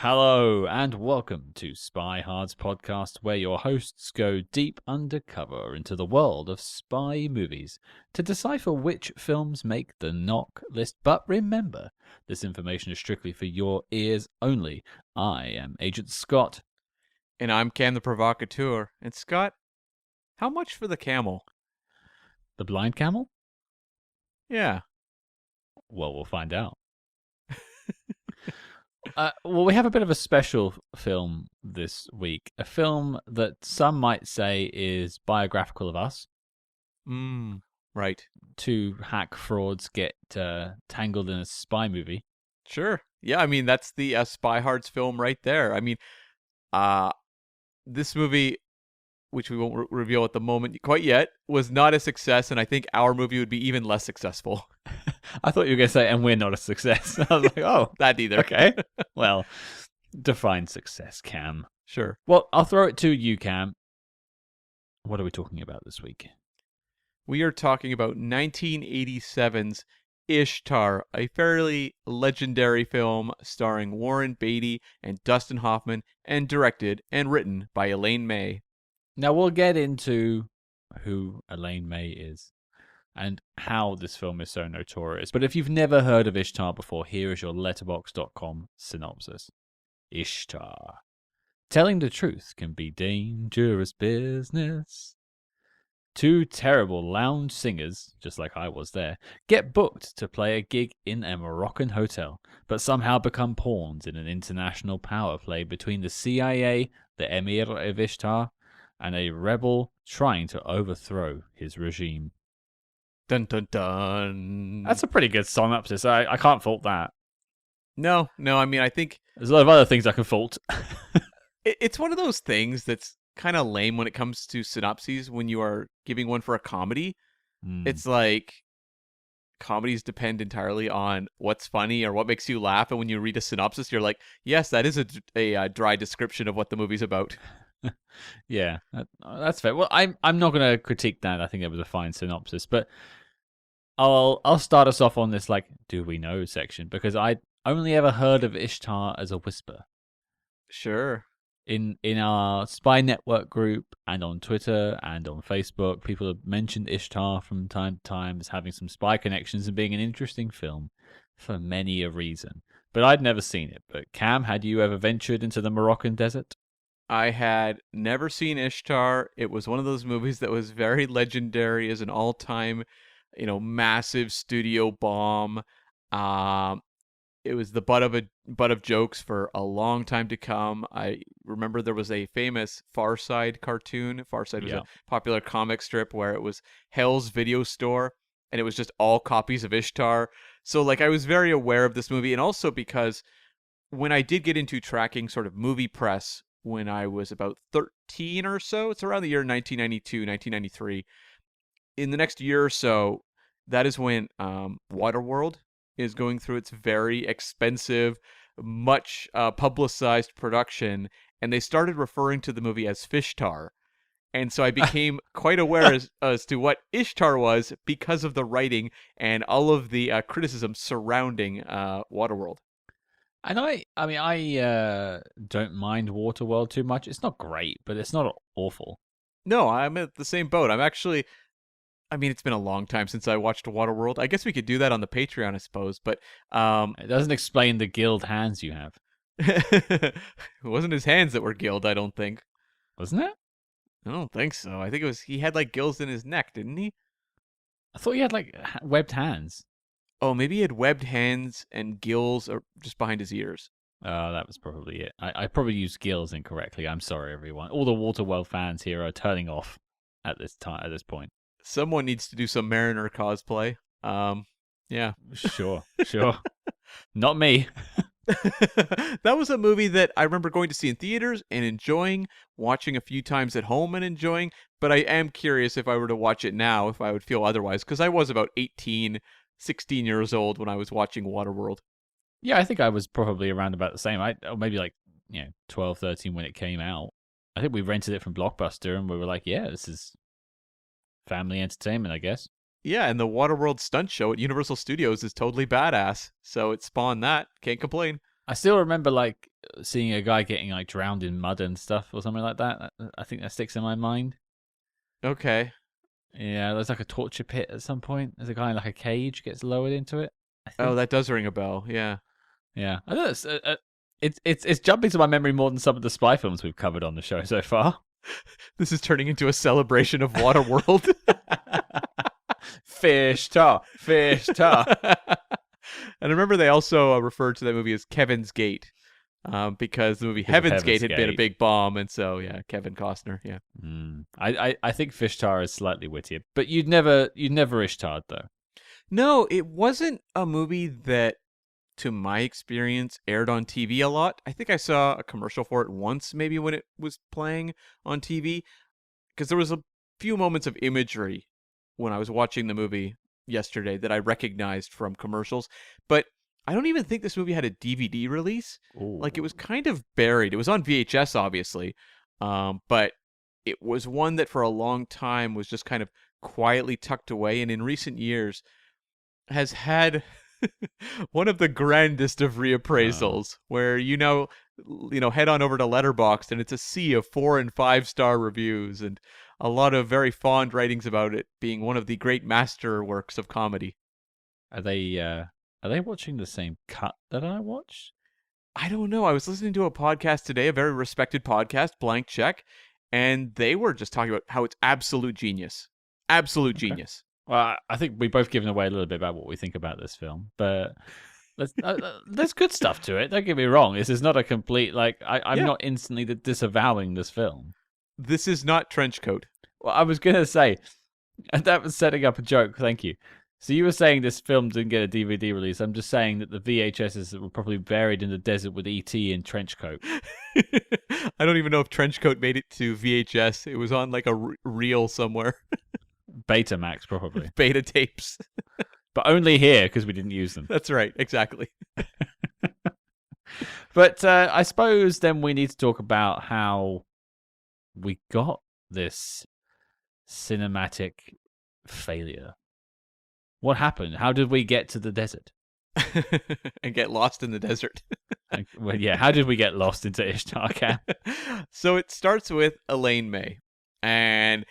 Hello and welcome to SpyHards podcast, where your hosts go deep undercover into the world of spy movies to decipher which films make the knock list. But remember, this information is strictly for your ears only. I am Agent Scott. And I'm Cam the Provocateur. And Scott, how much for the camel? The blind camel? Yeah. Well, we'll find out. Well, we have a bit of a special film this week. A film that some might say is biographical of us. Right. Two hack frauds get tangled in a spy movie. Sure. Yeah, I mean, that's the SpyHards film right there. I mean, this movie, which we won't reveal at the moment quite yet, was not a success, and I think our movie would be even less successful. I thought you were going to say, and we're not a success. I was like, oh, that either. Okay. Well, define success, Cam. Sure. Well, I'll throw it to you, Cam. What are we talking about this week? We are talking about 1987's Ishtar, a fairly legendary film starring Warren Beatty and Dustin Hoffman, and directed and written by Elaine May. Now, we'll get into who Elaine May is and how this film is so notorious. But if you've never heard of Ishtar before, here is your letterboxd.com synopsis. Ishtar. Telling the truth can be dangerous business. Two terrible lounge singers, just like I was there, get booked to play a gig in a Moroccan hotel, but somehow become pawns in an international power play between the CIA, the Emir of Ishtar, and a rebel trying to overthrow his regime. Dun dun dun. That's a pretty good synopsis. I can't fault that. No, I mean, I think there's a lot of other things I can fault. It's one of those things that's kind of lame when it comes to synopses when you are giving one for a comedy. It's like comedies depend entirely on what's funny or what makes you laugh, and when you read a synopsis, you're like, yes, that is a dry description of what the movie's about. Yeah, that's fair. Well, I'm not going to critique that. I think it was a fine synopsis, but I'll start us off on this do we know section, because I only ever heard of Ishtar as a whisper. Sure. In our Spy Network group and on Twitter and on Facebook, people have mentioned Ishtar from time to time as having some spy connections and being an interesting film for many a reason. But I'd never seen it. But Cam, had you ever ventured into the Moroccan desert? I had never seen Ishtar. It was one of those movies that was very legendary as an all-time, massive studio bomb. It was the butt of jokes for a long time to come. I remember there was a famous Far Side cartoon. Far Side was a popular comic strip where it was Hell's Video Store, and it was just all copies of Ishtar. So I was very aware of this movie, and also because when I did get into tracking sort of movie press when I was about 13 or so, it's around the year 1992, 1993. In the next year or so, that is when Waterworld is going through its very expensive, much publicized production, and they started referring to the movie as Fishtar. And so I became quite aware as to what Ishtar was because of the writing and all of the criticism surrounding Waterworld. And I don't mind Waterworld too much. It's not great, but it's not awful. No, I'm at the same boat. It's been a long time since I watched Waterworld. I guess we could do that on the Patreon, I suppose, but it doesn't explain the gilled hands you have. It wasn't his hands that were gilled, I don't think. Wasn't it? I don't think so. I think it was he had gills in his neck, didn't he? I thought he had webbed hands. Oh, maybe he had webbed hands and gills just behind his ears. Oh, that was probably it. I probably used gills incorrectly. I'm sorry, everyone. All the Waterworld fans here are turning off at this point. Someone needs to do some Mariner cosplay. Yeah. Sure. Not me. That was a movie that I remember going to see in theaters and enjoying, watching a few times at home and enjoying, but I am curious if I were to watch it now, if I would feel otherwise, because I was about 16 years old when I was watching Waterworld. Yeah, I think I was probably around about the same. Or maybe 12, 13 when it came out. I think we rented it from Blockbuster and we were like, yeah, this is family entertainment, I guess. Yeah, and the Waterworld stunt show at Universal Studios is totally badass. So it spawned that. Can't complain. I still remember like seeing a guy getting like drowned in mud and stuff or something like that. I think that sticks in my mind. Okay. Yeah, there's like a torture pit at some point. There's a guy in like a cage gets lowered into it. I Oh, think. that does ring a bell. Yeah. Yeah, I know it's jumping to my memory more than some of the spy films we've covered on the show so far. This is turning into a celebration of Waterworld. Fish tar, fish tar. And I remember they also referred to that movie as Kevin's Gate, because the movie Because of Heaven's Gate Heaven's had been a Gate. big bomb, and so yeah, Kevin Costner. Yeah. I think fish tar is slightly wittier, but you'd never Ishtar though. No, it wasn't a movie that, to my experience, aired on TV a lot. I think I saw a commercial for it once, maybe when it was playing on TV, because there was a few moments of imagery when I was watching the movie yesterday that I recognized from commercials. But I don't even think this movie had a DVD release. Like, it was Ooh. kind of buried. It was on VHS, obviously, but it was one that for a long time was just kind of quietly tucked away, and in recent years has had one of the grandest of Oh. reappraisals, where head on over to Letterboxd, and it's a sea of 4 and 5-star reviews and a lot of very fond writings about it being one of the great masterworks of comedy. Are they watching the same cut that I watched? I don't know. I was listening to a podcast today, a very respected podcast, Blank Check, and they were just talking about how it's absolute genius. Absolute Okay. genius. Well, I think we've both given away a little bit about what we think about this film, but there's good stuff to it. Don't get me wrong. This is not a complete I'm Yeah. not instantly disavowing this film. This is not Trenchcoat. Well, I was gonna say, and that was setting up a joke. Thank you. So you were saying this film didn't get a DVD release. I'm just saying that the VHSs were probably buried in the desert with ET in trench coat. I don't even know if Trenchcoat made it to VHS. It was on like a reel somewhere. Betamax probably, Beta tapes. but only here because we didn't use them. That's right. Exactly. But I suppose then we need to talk about how we got this cinematic failure. What happened? How did we get to the desert? And get lost in the desert. Well, yeah, how did we get lost into Ishtar Camp? So it starts with Elaine May. And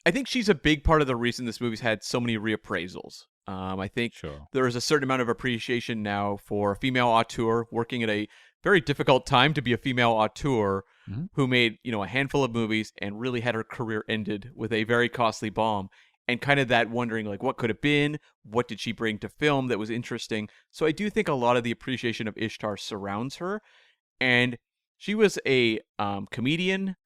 I think she's a big part of the reason this movie's had so many reappraisals. I think Sure. there is a certain amount of appreciation now for a female auteur working at a very difficult time to be a female auteur Mhm. who made, a handful of movies and really had her career ended with a very costly bomb. And kind of that wondering, like, what could have been? What did she bring to film that was interesting? So I do think a lot of the appreciation of Ishtar surrounds her. And she was a comedian.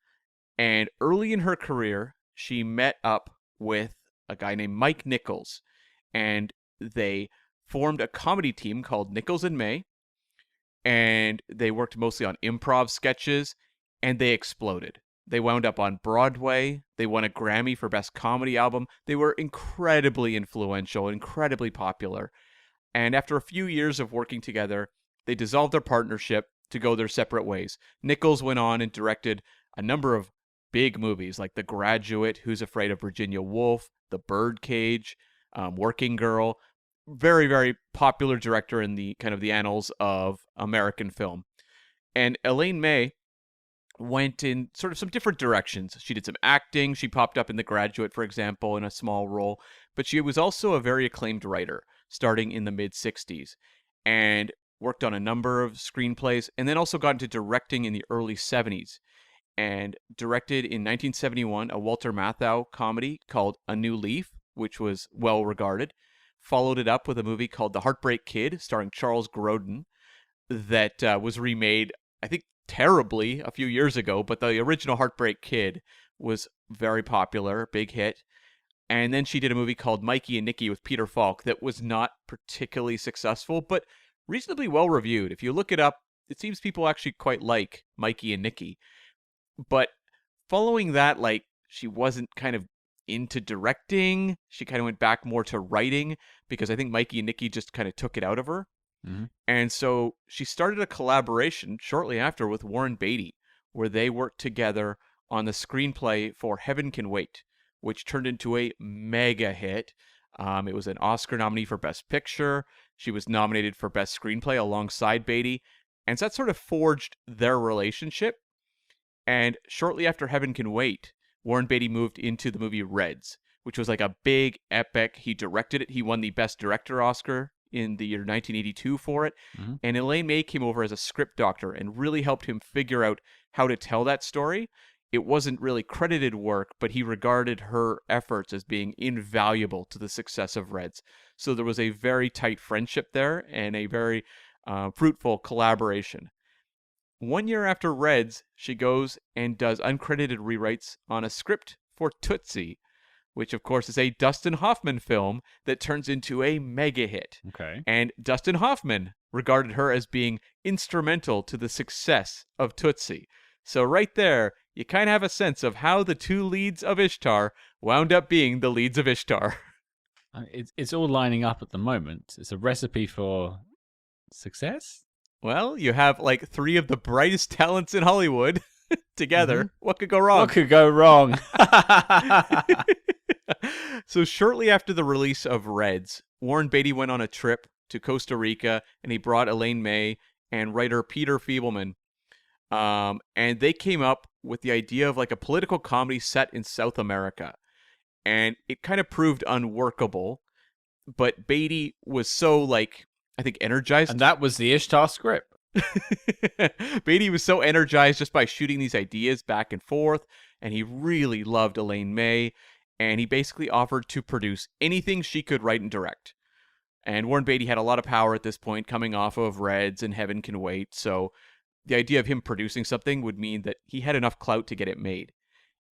And early in her career, she met up with a guy named Mike Nichols. And they formed a comedy team called Nichols and May. And they worked mostly on improv sketches. And they exploded. They wound up on Broadway. They won a Grammy for Best Comedy Album. They were incredibly influential, incredibly popular. And after a few years of working together, they dissolved their partnership to go their separate ways. Nichols went on and directed a number of big movies like The Graduate, Who's Afraid of Virginia Woolf, The Birdcage, Working Girl. Very, very popular director in the kind of the annals of American film. And Elaine May went in sort of some different directions. She did some acting. She popped up in The Graduate, for example, in a small role. But she was also a very acclaimed writer, starting in the mid 60s, and worked on a number of screenplays, and then also got into directing in the early 70s, and directed in 1971 a Walter Matthau comedy called A New Leaf, which was well regarded. Followed it up with a movie called The Heartbreak Kid, starring Charles Grodin, that was remade, I think, terribly a few years ago, but the original Heartbreak Kid was very popular, big hit. And then she did a movie called Mikey and Nicky with Peter Falk that was not particularly successful, but reasonably well reviewed. If you look it up, it seems people actually quite like Mikey and Nicky. But following that, like, she wasn't kind of into directing. She kind of went back more to writing because I think Mikey and Nicky just kind of took it out of her. Mm-hmm. And so she started a collaboration shortly after with Warren Beatty, where they worked together on the screenplay for Heaven Can Wait, which turned into a mega hit. It was an Oscar nominee for Best Picture. She was nominated for Best Screenplay alongside Beatty. And so that sort of forged their relationship. And shortly after Heaven Can Wait, Warren Beatty moved into the movie Reds, which was like a big epic. He directed it. He won the Best Director Oscar in the year 1982 for it. Mm-hmm. And Elaine May came over as a script doctor and really helped him figure out how to tell that story. It wasn't really credited work, but he regarded her efforts as being invaluable to the success of Reds. So there was a very tight friendship there and a very fruitful collaboration. 1 year after Reds, she goes and does uncredited rewrites on a script for Tootsie, which of course is a Dustin Hoffman film that turns into a mega hit. Okay. And Dustin Hoffman regarded her as being instrumental to the success of Tootsie. So right there, you kind of have a sense of how the two leads of Ishtar wound up being the leads of Ishtar. It's all lining up at the moment. It's a recipe for success. Well, you have like three of the brightest talents in Hollywood together. Mm-hmm. What could go wrong? What could go wrong? So shortly after the release of Reds, Warren Beatty went on a trip to Costa Rica, and he brought Elaine May and writer Peter Feebleman. And they came up with the idea of like a political comedy set in South America. And it kind of proved unworkable, but Beatty was so like, I think, energized. And that was the Ishtar script. Beatty was so energized just by shooting these ideas back and forth, and he really loved Elaine May, and he basically offered to produce anything she could write and direct. And Warren Beatty had a lot of power at this point, coming off of Reds and Heaven Can Wait, so the idea of him producing something would mean that he had enough clout to get it made.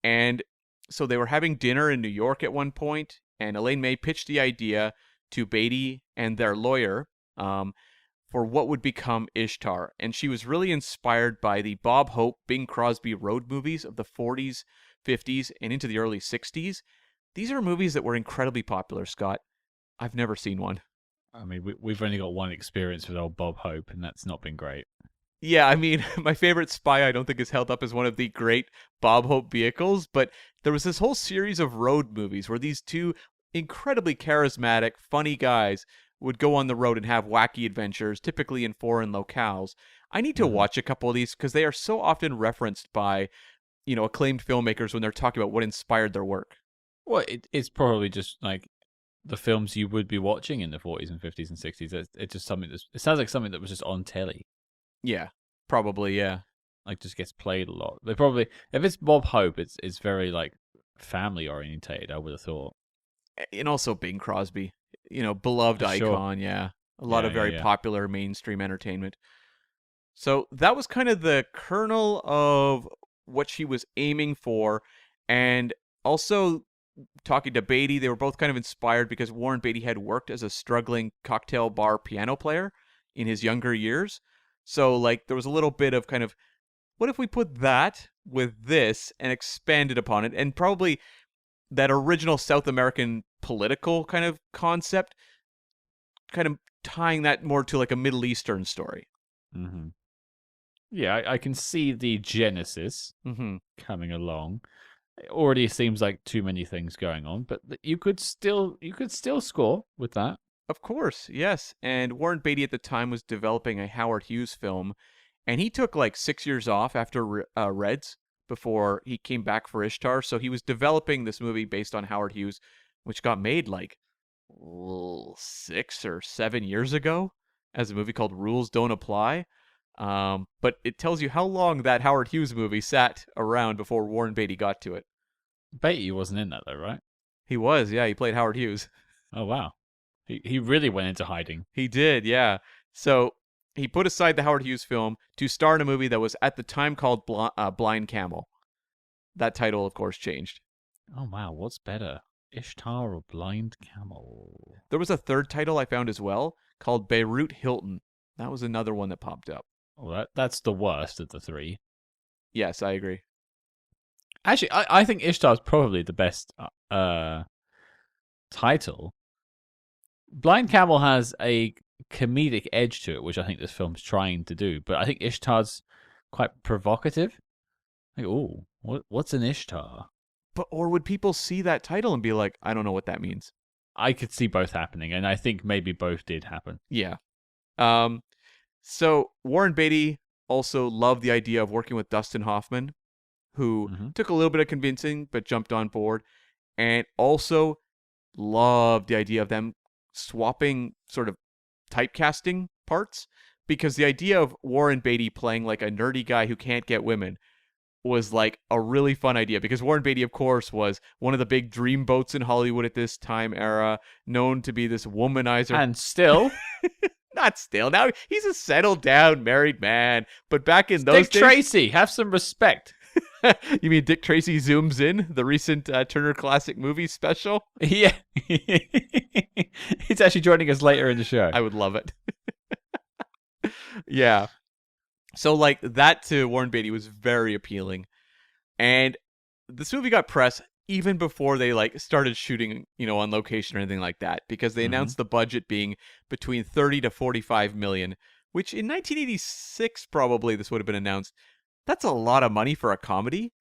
And so they were having dinner in New York at one point, and Elaine May pitched the idea to Beatty and their lawyer for what would become Ishtar. And she was really inspired by the Bob Hope, Bing Crosby road movies of the 40s, 50s, and into the early 60s. These are movies that were incredibly popular, Scott. I've never seen one. I mean, we've only got one experience with old Bob Hope, and that's not been great. Yeah, I mean, my favorite Spy I don't think is held up as one of the great Bob Hope vehicles, but there was this whole series of road movies where these two incredibly charismatic, funny guys would go on the road and have wacky adventures, typically in foreign locales. I need to watch a couple of these because they are so often referenced by, acclaimed filmmakers when they're talking about what inspired their work. Well, it's probably just like the films you would be watching in the 40s and 50s and 60s. It's just something it sounds like something that was just on telly. Yeah, probably, yeah. Like, just gets played a lot. They probably, if it's Bob Hope, it's very like family orientated, I would have thought. And also Bing Crosby, beloved icon, yeah. A lot of very popular mainstream entertainment. So that was kind of the kernel of what she was aiming for. And also talking to Beatty, they were both kind of inspired because Warren Beatty had worked as a struggling cocktail bar piano player in his younger years. So, like, there was a little bit of kind of, what if we put that with this and expanded upon it? And probably that original South American political kind of concept, kind of tying that more to like a Middle Eastern story. Mm-hmm. Yeah, I can see the genesis Mm-hmm. coming along. It already seems like too many things going on, but you could still score with that. Of course, yes. And Warren Beatty at the time was developing a Howard Hughes film, and he took like 6 years off after Reds before he came back for Ishtar. So he was developing this movie based on Howard Hughes, which got made like 6 or 7 years ago as a movie called Rules Don't Apply. But it tells you how long that Howard Hughes movie sat around before Warren Beatty got to it. Beatty wasn't in that though, right? He was, yeah. He played Howard Hughes. Oh wow. He really went into hiding. He did, yeah. So he put aside the Howard Hughes film to star in a movie that was at the time called Blind Camel. That title, of course, changed. Oh wow, what's better, Ishtar or Blind Camel? There was a third title I found as well called Beirut Hilton. That was another one that popped up. Oh, that's the worst of the three. Yes, I agree. Actually, I think Ishtar's probably the best title. Blind Camel has a comedic edge to it, which I think this film's trying to do. But I think Ishtar's quite provocative. Like, oh, what's an Ishtar? But or would people see that title and be like, I don't know what that means? I could see both happening, and I think maybe both did happen. Yeah. So Warren Beatty also loved the idea of working with Dustin Hoffman, who Hmm. took a little bit of convincing but jumped on board, and also loved the idea of them swapping sort of typecasting parts, because the idea of Warren Beatty playing like a nerdy guy who can't get women was like a really fun idea, because Warren Beatty, of course, was one of the big dreamboats in Hollywood at this time era, known to be this womanizer. And still, Not still. Now he's a settled down married man. But back in those Dick days, Tracy, have some respect. you mean Dick Tracy Zooms In, the recent Turner Classic Movies special? Yeah. He's actually joining us later in the show. I would love it. Yeah. So like that to Warren Beatty was very appealing. And this movie got press even before they like started shooting, on location or anything like that, because they announced the budget being between 30 to 45 million, which in 1986 probably this would have been announced. That's a lot of money for a comedy.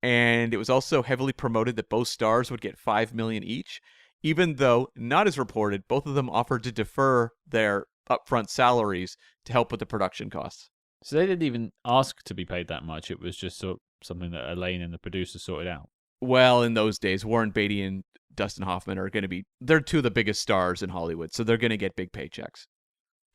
And it was also heavily promoted that both stars would get 5 million each, even though, not as reported, both of them offered to defer their upfront salaries to help with the production costs. So they didn't even ask to be paid that much. It was just something that Elaine and the producer sorted out. Well, in those days, Warren Beatty and Dustin Hoffman are going to they're two of the biggest stars in Hollywood, so they're going to get big paychecks.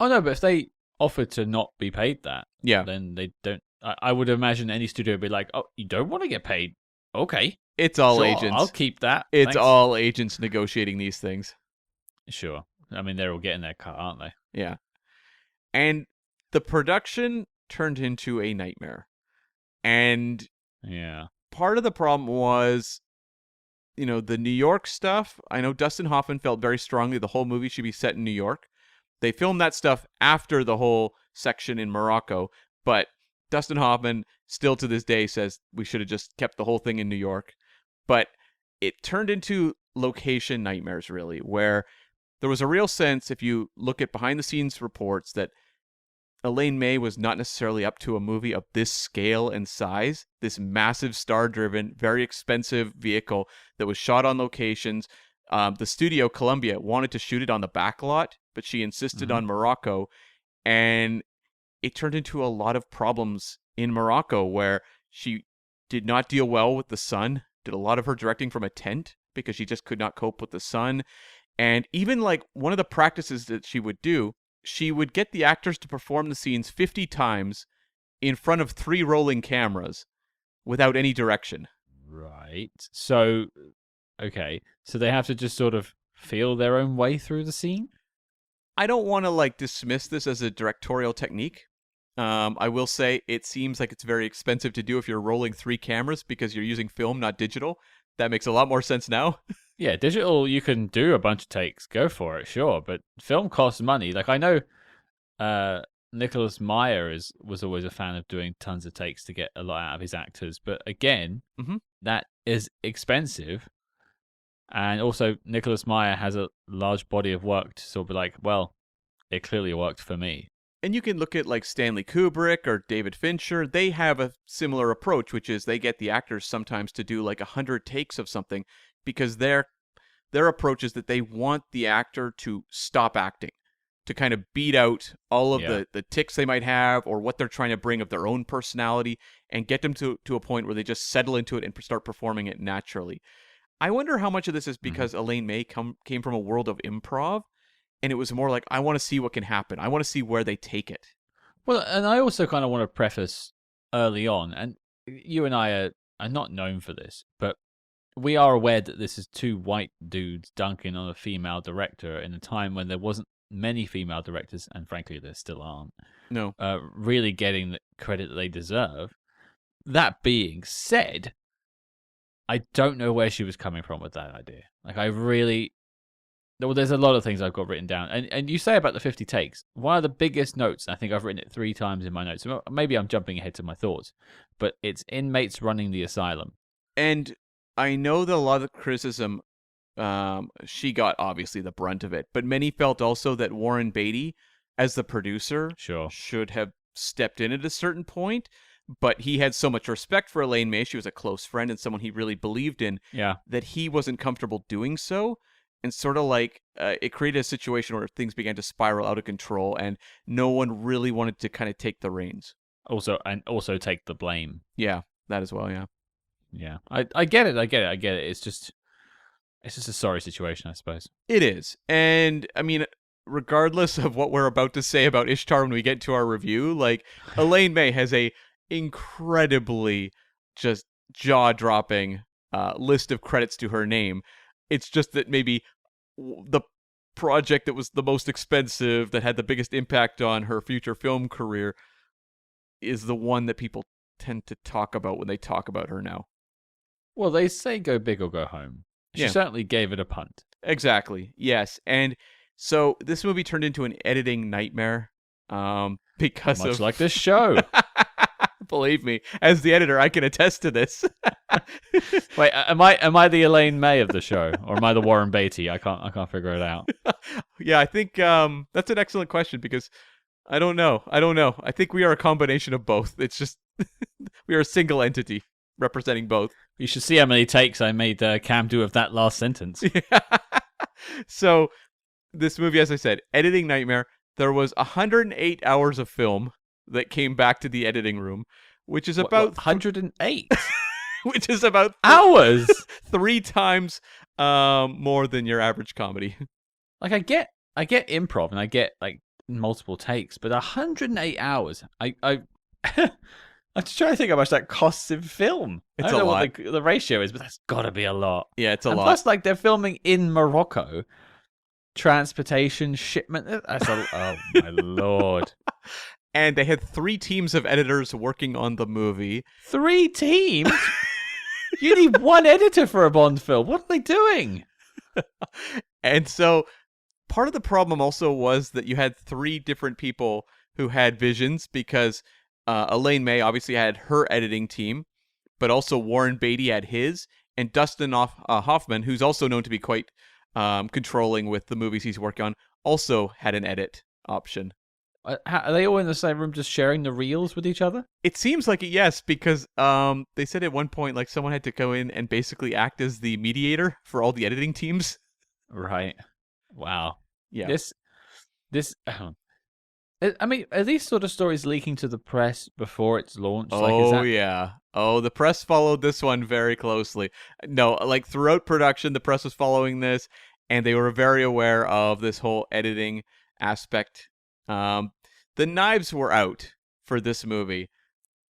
Oh, no, but if they offered to not be paid that, Yeah. then they don't. I would imagine any studio would be like, oh, you don't want to get paid? Okay. It's all Sure, agents. I'll keep that. It's Thanks. all agents negotiating these things. Sure. I mean, they're all getting their cut, aren't they? Yeah. And the production turned into a nightmare. And Yeah. part of the problem was, the New York stuff. I know Dustin Hoffman felt very strongly the whole movie should be set in New York. They filmed that stuff after the whole section in Morocco, but Dustin Hoffman still to this day says we should have just kept the whole thing in New York. But it turned into location nightmares, really, where there was a real sense, if you look at behind the scenes reports, that Elaine May was not necessarily up to a movie of this scale and size, this massive star-driven, very expensive vehicle that was shot on locations. The studio, Columbia, wanted to shoot it on the back lot, but she insisted on Morocco, and it turned into a lot of problems in Morocco, where she did not deal well with the sun, did a lot of her directing from a tent, because she just could not cope with the sun. And even like one of the practices that she would do, she would get the actors to perform the scenes 50 times in front of 3 rolling cameras without any direction. Right. So, okay. So they have to just sort of feel their own way through the scene? I don't want to like dismiss this as a directorial technique. I will say it seems like it's very expensive to do if you're rolling 3 cameras because you're using film, not digital. That makes a lot more sense now. Yeah, digital, you can do a bunch of takes. Go for it, sure. But film costs money. Like, I know Nicholas Meyer was always a fan of doing tons of takes to get a lot out of his actors. But again, that is expensive. And also, Nicholas Meyer has a large body of work to sort of be like, well, it clearly worked for me. And you can look at like Stanley Kubrick or David Fincher. They have a similar approach, which is they get the actors sometimes to do like 100 takes of something, because their approach is that they want the actor to stop acting, to kind of beat out all of the tics they might have or what they're trying to bring of their own personality, and get them to a point where they just settle into it and start performing it naturally. I wonder how much of this is because Elaine May came from a world of improv, and it was more like, I want to see what can happen. I want to see where they take it. Well, and I also kind of want to preface early on, and you and I are not known for this, but we are aware that this is 2 white dudes dunking on a female director in a time when there wasn't many female directors, and frankly, there still aren't. No. Really getting the credit that they deserve. That being said, I don't know where she was coming from with that idea. Like, well, there's a lot of things I've got written down. And you say about the 50 takes. One of the biggest notes, I think I've written it 3 times in my notes. Maybe I'm jumping ahead to my thoughts. But it's inmates running the asylum. And I know that a lot of the criticism, she got obviously the brunt of it. But many felt also that Warren Beatty, as the producer, should have stepped in at a certain point. But he had so much respect for Elaine May. She was a close friend and someone he really believed in. Yeah. That he wasn't comfortable doing so. and sort of like it created a situation where things began to spiral out of control, and no one really wanted to kind of take the reins. Also take the blame. Yeah, that as well. Yeah. Yeah, I get it. It's just a sorry situation, I suppose. It is. And I mean, regardless of what we're about to say about Ishtar when we get to our review, like Elaine May has a incredibly just jaw-dropping list of credits to her name. It's just that maybe the project that was the most expensive, that had the biggest impact on her future film career, is the one that people tend to talk about when they talk about her now. Well, they say go big or go home. She certainly gave it a punt. Exactly. Yes. And so this movie turned into an editing nightmare because Much of like this show. Believe me, as the editor, I can attest to this. Wait, am I the Elaine May of the show, or am I the Warren Beatty? I can't figure it out. Yeah, I think that's an excellent question because I don't know. I think we are a combination of both. It's just we are a single entity representing both. You should see how many takes I made Cam do of that last sentence. So this movie, as I said, editing nightmare. There was 108 hours of film that came back to the editing room, which is about 108, which is about hours, 3 times more than your average comedy. Like I get improv and I get like multiple takes, but 108 hours. I'm just trying to think how much that costs in film. It's I don't a know lot. what the ratio is, but that's got to be a lot. Yeah, it's a lot. Plus, like they're filming in Morocco. Transportation, shipment. Oh my lord! And they had 3 teams of editors working on the movie. 3 teams? You need one editor for a Bond film. What are they doing? And so part of the problem also was that you had 3 different people who had visions because Elaine May obviously had her editing team, but also Warren Beatty had his, and Dustin Hoffman, who's also known to be quite controlling with the movies he's working on, also had an edit option. Are they all in the same room just sharing the reels with each other? It seems like it, yes, because they said at one point like someone had to go in and basically act as the mediator for all the editing teams. Right. Wow. Yeah. This I mean, are these sort of stories leaking to the press before it's launched? Yeah. Oh, the press followed this one very closely. No, like throughout production, the press was following this, and they were very aware of this whole editing aspect. The knives were out for this movie.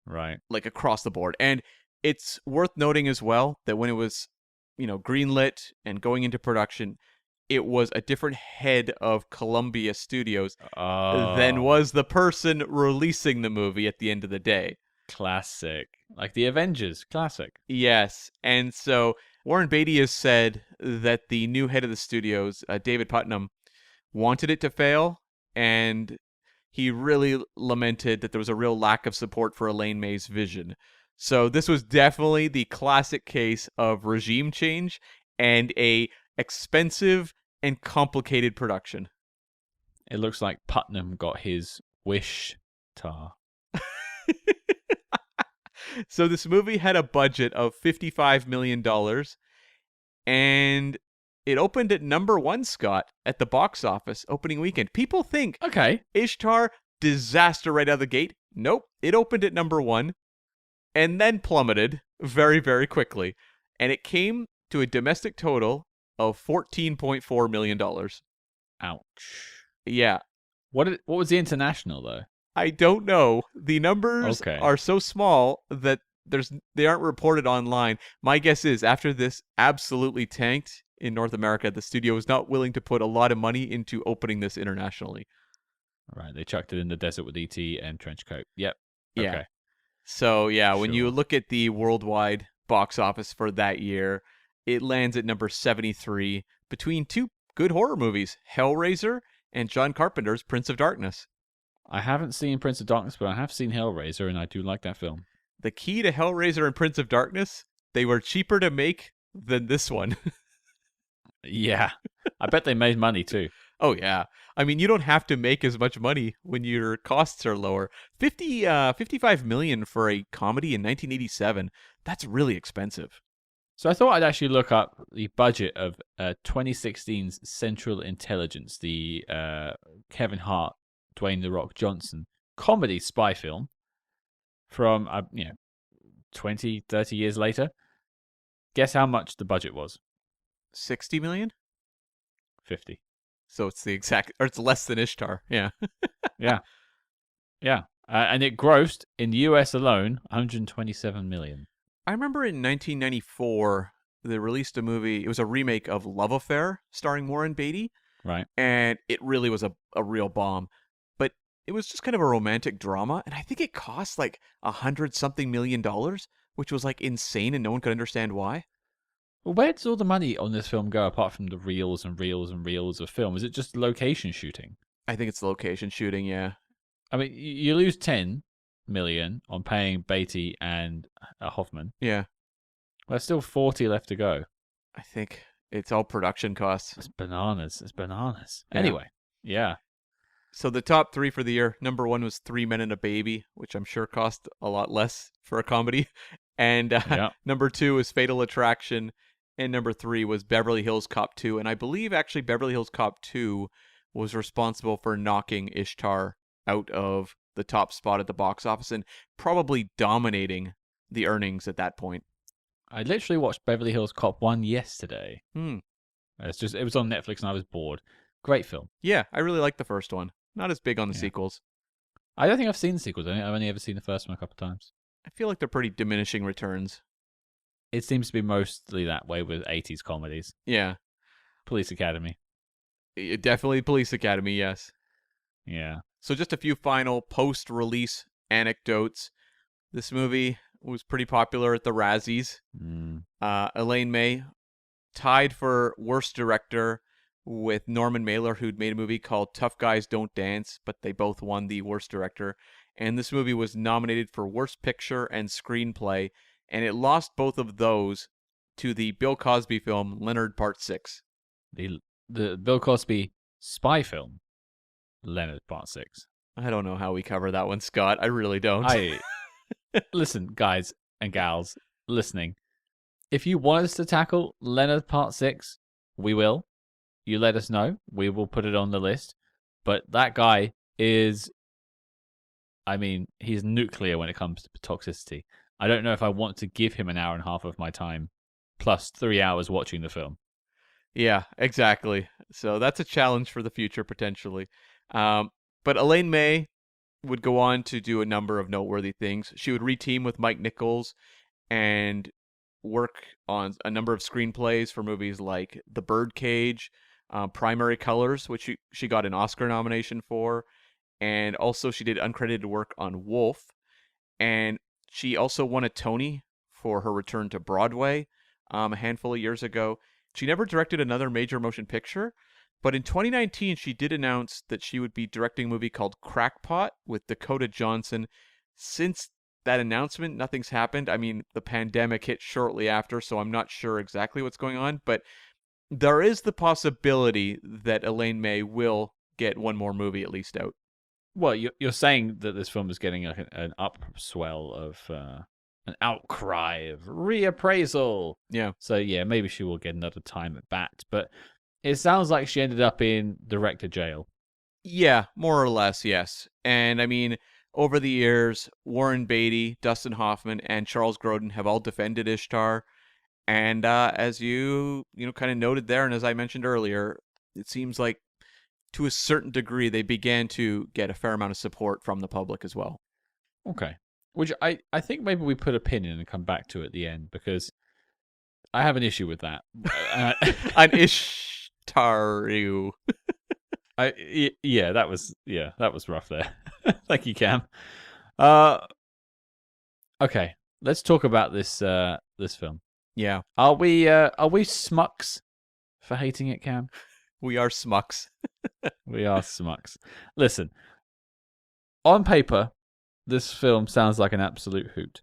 Right. Like across the board. And it's worth noting as well that when it was, greenlit and going into production, it was a different head of Columbia Studios than was the person releasing the movie at the end of the day. Classic. Like the Avengers. Classic. Yes. And so Warren Beatty has said that the new head of the studios, David Putnam, wanted it to fail, and he really lamented that there was a real lack of support for Elaine May's vision. So this was definitely the classic case of regime change and a expensive and complicated production. It looks like Putnam got his wish tar. So this movie had a budget of $55 million, and it opened at number 1, Scott, at the box office opening weekend. People think, okay, Ishtar, disaster right out of the gate. Nope, it opened at number 1, and then plummeted very, very quickly. And it came to a domestic total of $14.4 million. Ouch. Yeah. What was the international, though? I don't know. The numbers are so small that they aren't reported online. My guess is after this absolutely tanked in North America, the studio was not willing to put a lot of money into opening this internationally. Right, they chucked it in the desert with E.T. and Trenchcoat. Yep. Yeah. Okay. So, yeah, Sure. When you look at the worldwide box office for that year, it lands at number 73 between 2 good horror movies, Hellraiser and John Carpenter's Prince of Darkness. I haven't seen Prince of Darkness, but I have seen Hellraiser, and I do like that film. The key to Hellraiser and Prince of Darkness, they were cheaper to make than this one. Yeah. I bet they made money, too. Oh, yeah. I mean, you don't have to make as much money when your costs are lower. $55 million for a comedy in 1987, that's really expensive. So I thought I'd actually look up the budget of 2016's Central Intelligence, the Kevin Hart, Dwayne The Rock Johnson comedy spy film from 20, 30 years later. Guess how much the budget was? 60 million? 50. So it's the exact, or it's less than Ishtar. Yeah. Yeah. Yeah. And it grossed in the US alone 127 million. I remember in 1994, they released a movie. It was a remake of Love Affair starring Warren Beatty. Right. And it really was a real bomb. But it was just kind of a romantic drama. And I think it cost like $100-something million, which was like insane and no one could understand why. Well, where does all the money on this film go apart from the reels and reels and reels of film? Is it just location shooting? I think it's the location shooting, yeah. I mean, you lose 10 million on paying Beatty and Hoffman. Yeah. There's still 40 left to go. I think it's all production costs. It's bananas. It's bananas. Yeah. Anyway, yeah. So the top 3 for the year, number 1 was 3 Men and a Baby, which I'm sure cost a lot less for a comedy. And number 2 is Fatal Attraction. And number 3 was Beverly Hills Cop 2. And I believe actually Beverly Hills Cop 2 was responsible for knocking Ishtar out of the top spot at the box office and probably dominating the earnings at that point. I literally watched Beverly Hills Cop 1 yesterday. Hmm. It was on Netflix and I was bored. Great film. Yeah, I really like the first one. Not as big on the Yeah. sequels. I don't think I've seen the sequels. I've only ever seen the first one a couple of times. I feel like they're pretty diminishing returns. It seems to be mostly that way with 80s comedies. Yeah. Police Academy. Definitely Police Academy, yes. Yeah. So just a few final post-release anecdotes. This movie was pretty popular at the Razzies. Elaine May tied for worst director with Norman Mailer, who'd made a movie called Tough Guys Don't Dance, but they both won the worst director. And this movie was nominated for worst picture and screenplay, and it lost both of those to the Bill Cosby film Leonard Part 6. The Bill Cosby spy film, Leonard Part 6. I don't know how we cover that one, Scott. I really don't. Listen, guys and gals listening, if you want us to tackle Leonard Part 6, we will. You let us know. We will put it on the list. But that guy is, he's nuclear when it comes to toxicity. I don't know if I want to give him an hour and a half of my time plus 3 hours watching the film. Yeah, exactly. So that's a challenge for the future, potentially. But Elaine May would go on to do a number of noteworthy things. She would reteam with Mike Nichols and work on a number of screenplays for movies like The Birdcage, Primary Colors, which she got an Oscar nomination for, and also she did uncredited work on Wolf, and she also won a Tony for her return to Broadway a handful of years ago. She never directed another major motion picture, but in 2019 she did announce that she would be directing a movie called Crackpot with Dakota Johnson. Since that announcement, nothing's happened. I mean, the pandemic hit shortly after, so I'm not sure exactly what's going on, but there is the possibility that Elaine May will get one more movie at least out. Well, you're saying that this film is getting like an upswell of an outcry of reappraisal. Yeah. So yeah, maybe she will get another time at bat. But it sounds like she ended up in director jail. Yeah, more or less, yes. And I mean, over the years, Warren Beatty, Dustin Hoffman, and Charles Grodin have all defended Ishtar. And as you kind of noted there, and as I mentioned earlier, it seems like to a certain degree they began to get a fair amount of support from the public as well. Okay. Which I think maybe we put a pin in and come back to at the end, because I have an issue with that. An Ishtar. That was rough there. Thank you, Cam. Okay, let's talk about this film. Yeah. Are we smucks for hating it, Cam? We are smucks. We are smucks. Listen, on paper, this film sounds like an absolute hoot.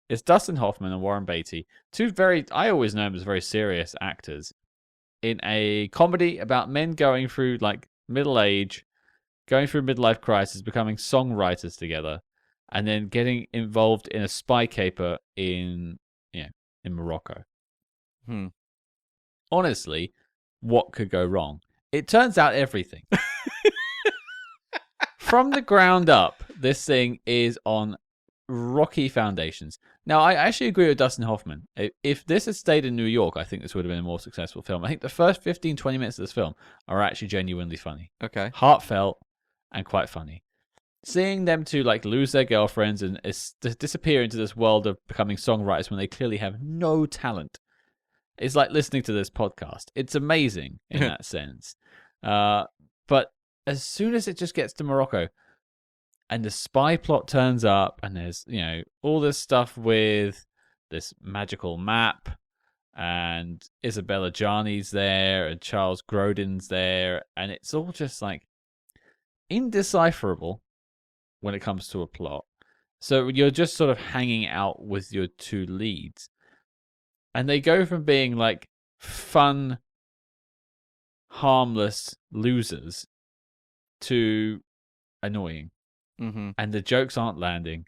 It's Dustin Hoffman and Warren Beatty, I always know them as very serious actors, in a comedy about men going through like middle age, going through midlife crisis, becoming songwriters together, and then getting involved in a spy caper in Morocco. Hmm. Honestly, what could go wrong? It turns out everything. From the ground up, this thing is on rocky foundations. Now, I actually agree with Dustin Hoffman. If this had stayed in New York, I think this would have been a more successful film. I think the first 15, 20 minutes of this film are actually genuinely funny. Okay. Heartfelt and quite funny. Seeing them two like lose their girlfriends and disappear into this world of becoming songwriters when they clearly have no talent. It's like listening to this podcast. It's amazing in that sense. But as soon as it just gets to Morocco and the spy plot turns up and there's, all this stuff with this magical map and Isabelle Adjani's there and Charles Grodin's there, and it's all just like indecipherable when it comes to a plot. So you're just sort of hanging out with your two leads. And they go from being like fun, harmless losers to annoying. Mm-hmm. And the jokes aren't landing.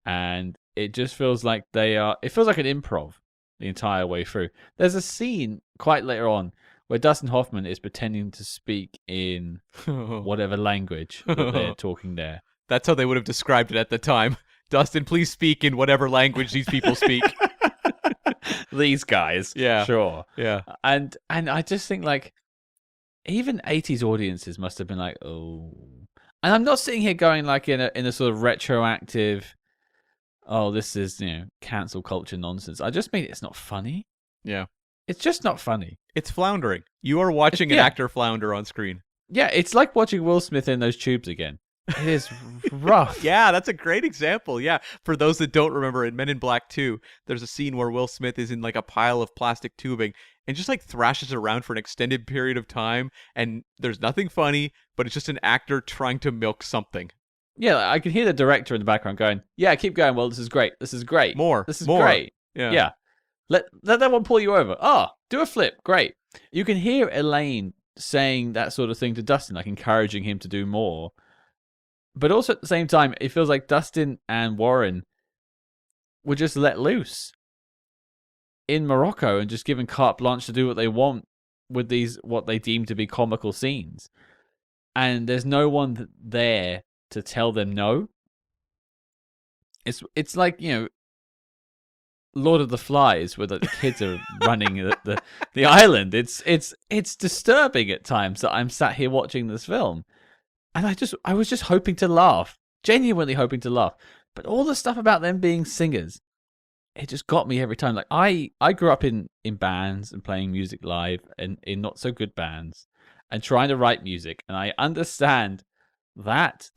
And it just feels like it feels like an improv the entire way through. There's a scene quite later on where Dustin Hoffman is pretending to speak in whatever language that they're talking there. That's how they would have described it at the time. Dustin, please speak in whatever language these people speak. These guys. Yeah. Sure. Yeah. And I just think like even 80s audiences must have been like, oh. And I'm not sitting here going like in a sort of retroactive, oh, this is, cancel culture nonsense. I just mean it's not funny. Yeah. It's just not funny. It's floundering. You are watching an actor flounder on screen. Yeah, it's like watching Will Smith in those tubes again. It is rough. Yeah, that's a great example. Yeah. For those that don't remember, in Men in Black 2, there's a scene where Will Smith is in like a pile of plastic tubing and just like thrashes around for an extended period of time. And there's nothing funny, but it's just an actor trying to milk something. Yeah, I can hear the director in the background going, yeah, keep going. Well, this is great. This is great. More. This is more. great. Yeah. Let that one pull you over. Do a flip. Great. You can hear Elaine saying that sort of thing to Dustin, like encouraging him to do more. But also at the same time, it feels like Dustin and Warren were just let loose in Morocco and just given carte blanche to do what they want with these, what they deem to be comical scenes. And there's no one there to tell them no. It's like, Lord of the Flies, where the kids are running the island. It's disturbing at times that I'm sat here watching this film. And I was just hoping to laugh, genuinely hoping to laugh. But all the stuff about them being singers, it just got me every time. Like I grew up in bands and playing music live and in not so good bands and trying to write music. And I understand that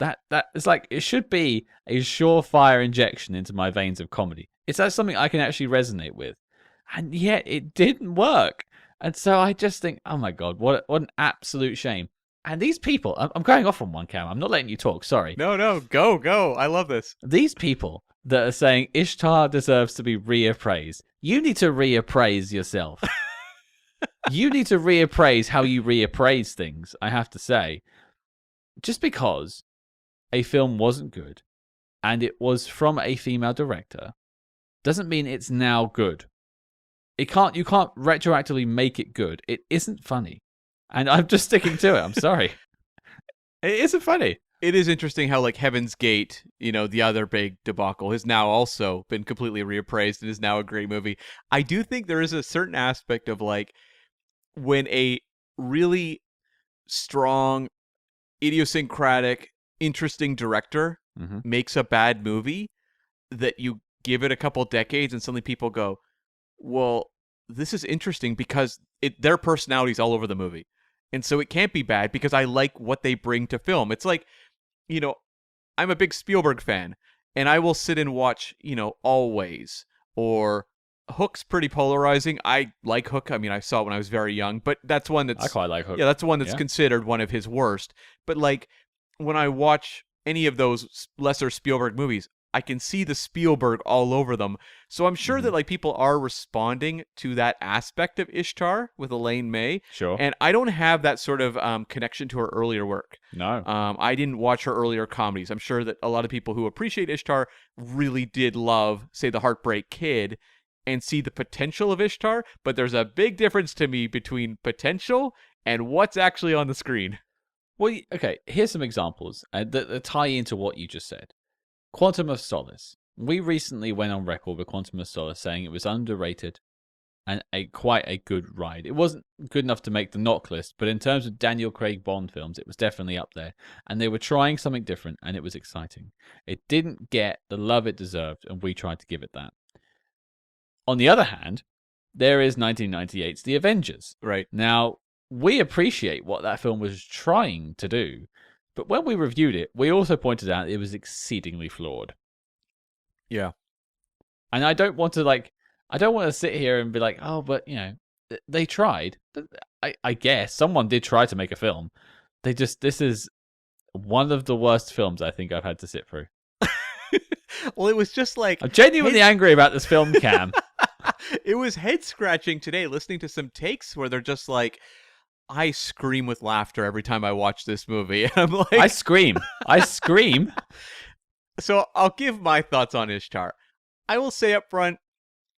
it's like it should be a surefire injection into my veins of comedy. It's something I can actually resonate with. And yet it didn't work. And so I just think, oh my God, what an absolute shame. And these people, I'm going off on one cam. I'm not letting you talk. Sorry. No, go. I love this. These people that are saying Ishtar deserves to be reappraised. You need to reappraise yourself. You need to reappraise how you reappraise things, I have to say. Just because a film wasn't good and it was from a female director doesn't mean it's now good. You can't retroactively make it good. It isn't funny. And I'm just sticking to it. I'm sorry. It isn't funny. It is interesting how, like, Heaven's Gate, the other big debacle, has now also been completely reappraised and is now a great movie. I do think there is a certain aspect of, like, when a really strong, idiosyncratic, interesting director makes a bad movie, that you give it a couple decades and suddenly people go, well, this is interesting because their personality's all over the movie. And so it can't be bad because I like what they bring to film. It's like, I'm a big Spielberg fan, and I will sit and watch, Always, or Hook's pretty polarizing. I like Hook. I mean, I saw it when I was very young, but that's one that's... I quite like Hook. Yeah, that's one that's considered one of his worst. But, like, when I watch any of those lesser Spielberg movies, I can see the Spielberg all over them. So I'm sure that, like, people are responding to that aspect of Ishtar with Elaine May. Sure. And I don't have that sort of connection to her earlier work. No. I didn't watch her earlier comedies. I'm sure that a lot of people who appreciate Ishtar really did love, say, The Heartbreak Kid. and see the potential of Ishtar, but there's a big difference to me between potential and what's actually on the screen. Well, okay, here's some examples that tie into what you just said. Quantum of Solace. We recently went on record with Quantum of Solace saying it was underrated and quite a good ride. It wasn't good enough to make the knock list, but in terms of Daniel Craig Bond films, it was definitely up there. And they were trying something different, and it was exciting. It didn't get the love it deserved, and we tried to give it that. On the other hand, there is 1998's The Avengers. Right. Now, we appreciate what that film was trying to do, but when we reviewed it, we also pointed out it was exceedingly flawed. Yeah. And I don't want to sit here and be like, oh, but, they tried. I guess someone did try to make a film. This is one of the worst films I think I've had to sit through. Well, it was just like... I'm genuinely angry about this film, Cam. It was head-scratching today, listening to some takes where they're just like, I scream with laughter every time I watch this movie. And I'm like... I scream. So I'll give my thoughts on Ishtar. I will say up front,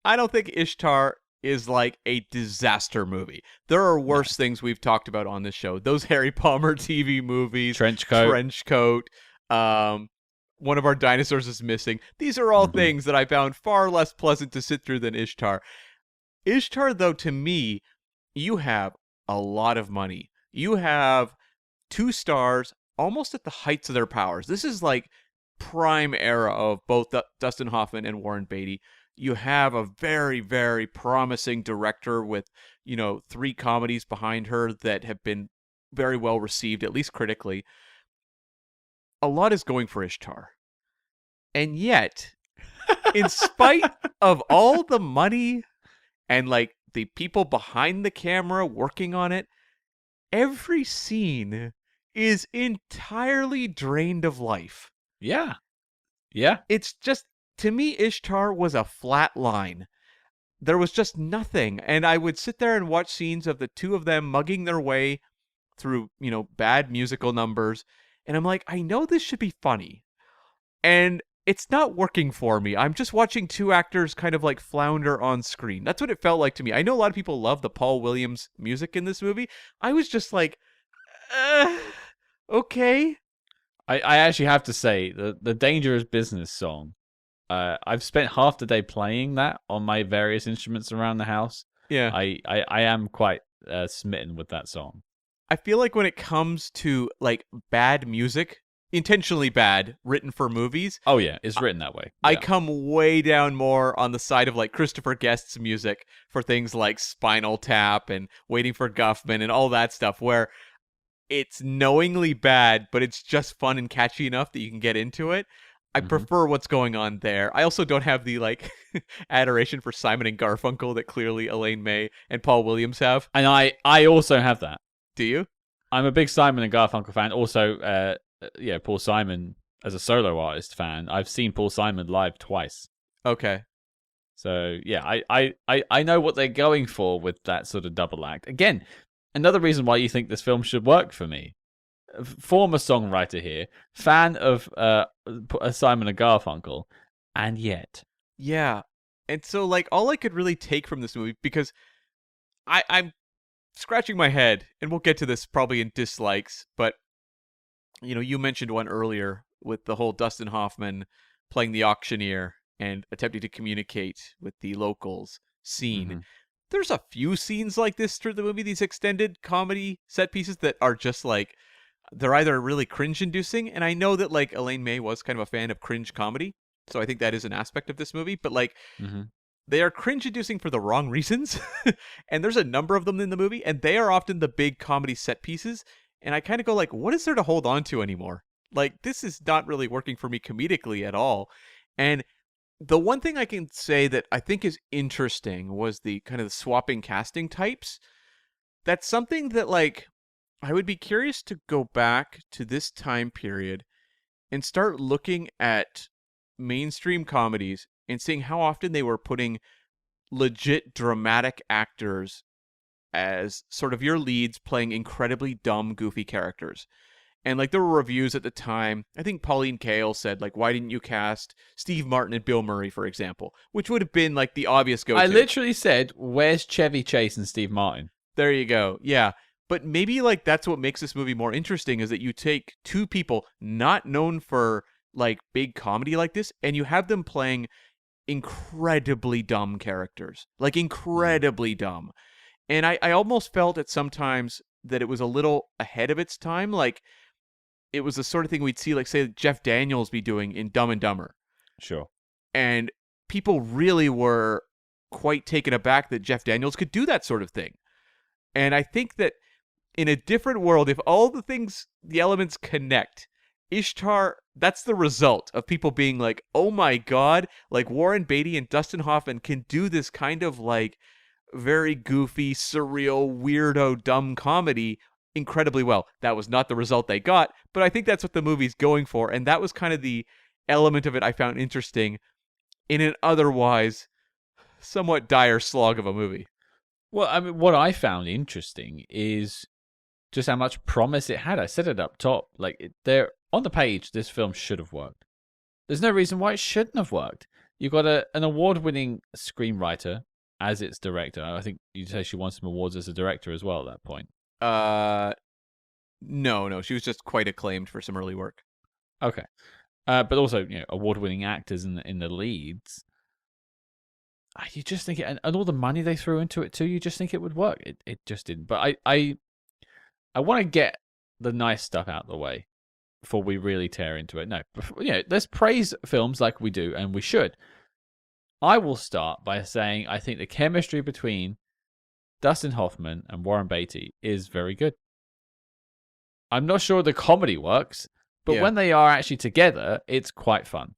I don't think Ishtar is like a disaster movie. There are worse things we've talked about on this show. Those Harry Palmer TV movies. Trench coat. One of our dinosaurs is missing. These are all things that I found far less pleasant to sit through than Ishtar. Ishtar, though, to me, you have a lot of money. You have 2 stars almost at the heights of their powers. This is like prime era of both Dustin Hoffman and Warren Beatty. You have a very, very promising director with, 3 comedies behind her that have been very well received, at least critically. A lot is going for Ishtar. And yet, in spite of all the money and like the people behind the camera working on it, every scene is entirely drained of life. Yeah. Yeah. It's just, to me, Ishtar was a flat line. There was just nothing. And I would sit there and watch scenes of the 2 of them mugging their way through, bad musical numbers. And I'm like, I know this should be funny. And it's not working for me. I'm just watching 2 actors kind of like flounder on screen. That's what it felt like to me. I know a lot of people love the Paul Williams music in this movie. I was just like, okay. I actually have to say, the Dangerous Business song, I've spent half the day playing that on my various instruments around the house. Yeah. I am quite smitten with that song. I feel like when it comes to like bad music, intentionally bad, written for movies. Oh yeah, it's written that way. Yeah. I come way down more on the side of like Christopher Guest's music for things like Spinal Tap and Waiting for Guffman and all that stuff, where it's knowingly bad, but it's just fun and catchy enough that you can get into it. I prefer what's going on there. I also don't have the like adoration for Simon and Garfunkel that clearly Elaine May and Paul Williams have. And I also have that. Do you? I'm a big Simon and Garfunkel fan. Also, Paul Simon as a solo artist fan. I've seen Paul Simon live twice. Okay. So yeah, I know what they're going for with that sort of double act. Again, another reason why you think this film should work for me. Former songwriter here, fan of Simon and Garfunkel, and yet. Yeah. And so like all I could really take from this movie, because I'm scratching my head, and we'll get to this probably in dislikes, but you mentioned one earlier with the whole Dustin Hoffman playing the auctioneer and attempting to communicate with the locals scene. There's a few scenes like this through the movie, these extended comedy set pieces that are just like, they're either really cringe-inducing, and I know that like Elaine May was kind of a fan of cringe comedy, so I think that is an aspect of this movie, but like they are cringe-inducing for the wrong reasons, and there's a number of them in the movie, and they are often the big comedy set pieces, and I kind of go like, what is there to hold on to anymore? Like, this is not really working for me comedically at all. And the one thing I can say that I think is interesting was the kind of the swapping casting types. That's something that like I would be curious to go back to this time period and start looking at mainstream comedies and seeing how often they were putting legit dramatic actors as sort of your leads playing incredibly dumb, goofy characters. And like there were reviews at the time. I think Pauline Kael said like, "Why didn't you cast Steve Martin and Bill Murray, for example?" Which would have been like the obvious go-to. I literally said, "Where's Chevy Chase and Steve Martin?" There you go. Yeah. But maybe like that's what makes this movie more interesting is that you take two people not known for like big comedy like this and you have them playing incredibly dumb characters. Like incredibly dumb. And I almost felt at sometimes that it was a little ahead of its time. Like it was the sort of thing we'd see like say Jeff Daniels be doing in Dumb and Dumber. Sure. And people really were quite taken aback that Jeff Daniels could do that sort of thing. And I think that in a different world, if all the elements connect, Ishtar, that's the result of people being like, oh my God, like Warren Beatty and Dustin Hoffman can do this kind of like very goofy, surreal, weirdo, dumb comedy incredibly well. That was not the result they got, but I think that's what the movie's going for. And that was kind of the element of it I found interesting in an otherwise somewhat dire slog of a movie. Well, I mean, what I found interesting is just how much promise it had. I said it up top. Like, there on the page, this film should have worked. There's no reason why it shouldn't have worked. You've got an award-winning screenwriter as its director. I think you say she won some awards as a director as well at that point. No, she was just quite acclaimed for some early work. Okay, but also award-winning actors in the leads. You just think it, and all the money they threw into it too. You just think it would work. It just didn't. But I want to get the nice stuff out of the way before we really tear into it. No, let's praise films like we do, and we should. I will start by saying I think the chemistry between Dustin Hoffman and Warren Beatty is very good. I'm not sure the comedy works, but when they are actually together, it's quite fun.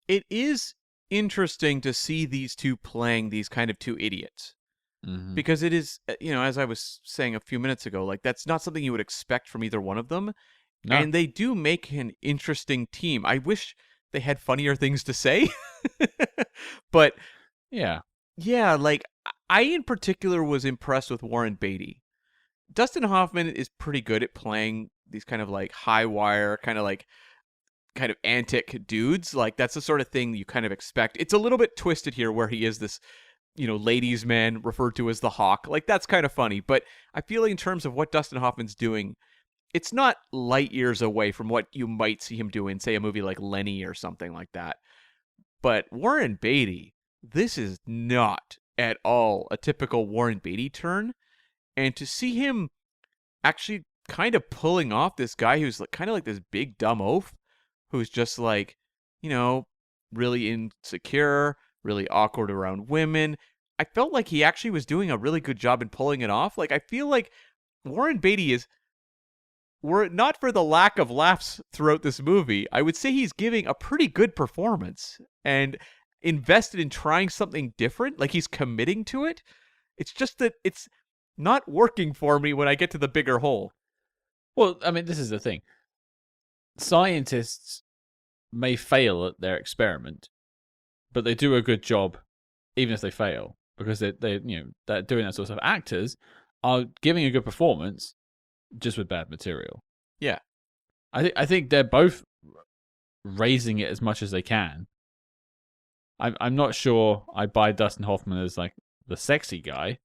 It is interesting to see these two playing these kind of two idiots. Mm-hmm. Because it is, as I was saying a few minutes ago, like that's not something you would expect from either one of them. No. And they do make an interesting team. I wish they had funnier things to say. But yeah, like I in particular was impressed with Warren Beatty. Dustin Hoffman is pretty good at playing these kind of like high wire, kind of antic dudes. Like that's the sort of thing you kind of expect. It's a little bit twisted here where he is this ladies' man referred to as the Hawk. Like, that's kind of funny. But I feel like in terms of what Dustin Hoffman's doing, it's not light years away from what you might see him do in, say, a movie like Lenny or something like that. But Warren Beatty, this is not at all a typical Warren Beatty turn. And to see him actually kind of pulling off this guy who's like, kind of like this big dumb oaf, who's just like, really insecure, really awkward around women. I felt like he actually was doing a really good job in pulling it off. Like, I feel like Warren Beatty were it not for the lack of laughs throughout this movie, I would say he's giving a pretty good performance and invested in trying something different. Like, he's committing to it. It's just that it's not working for me when I get to the bigger whole. Well, I mean, this is the thing. Scientists may fail at their experiment, but they do a good job even if they fail, because they're doing that sort of stuff. Actors are giving a good performance just with bad material. Yeah. I think they're both raising it as much as they can. I'm not sure I buy Dustin Hoffman as like the sexy guy.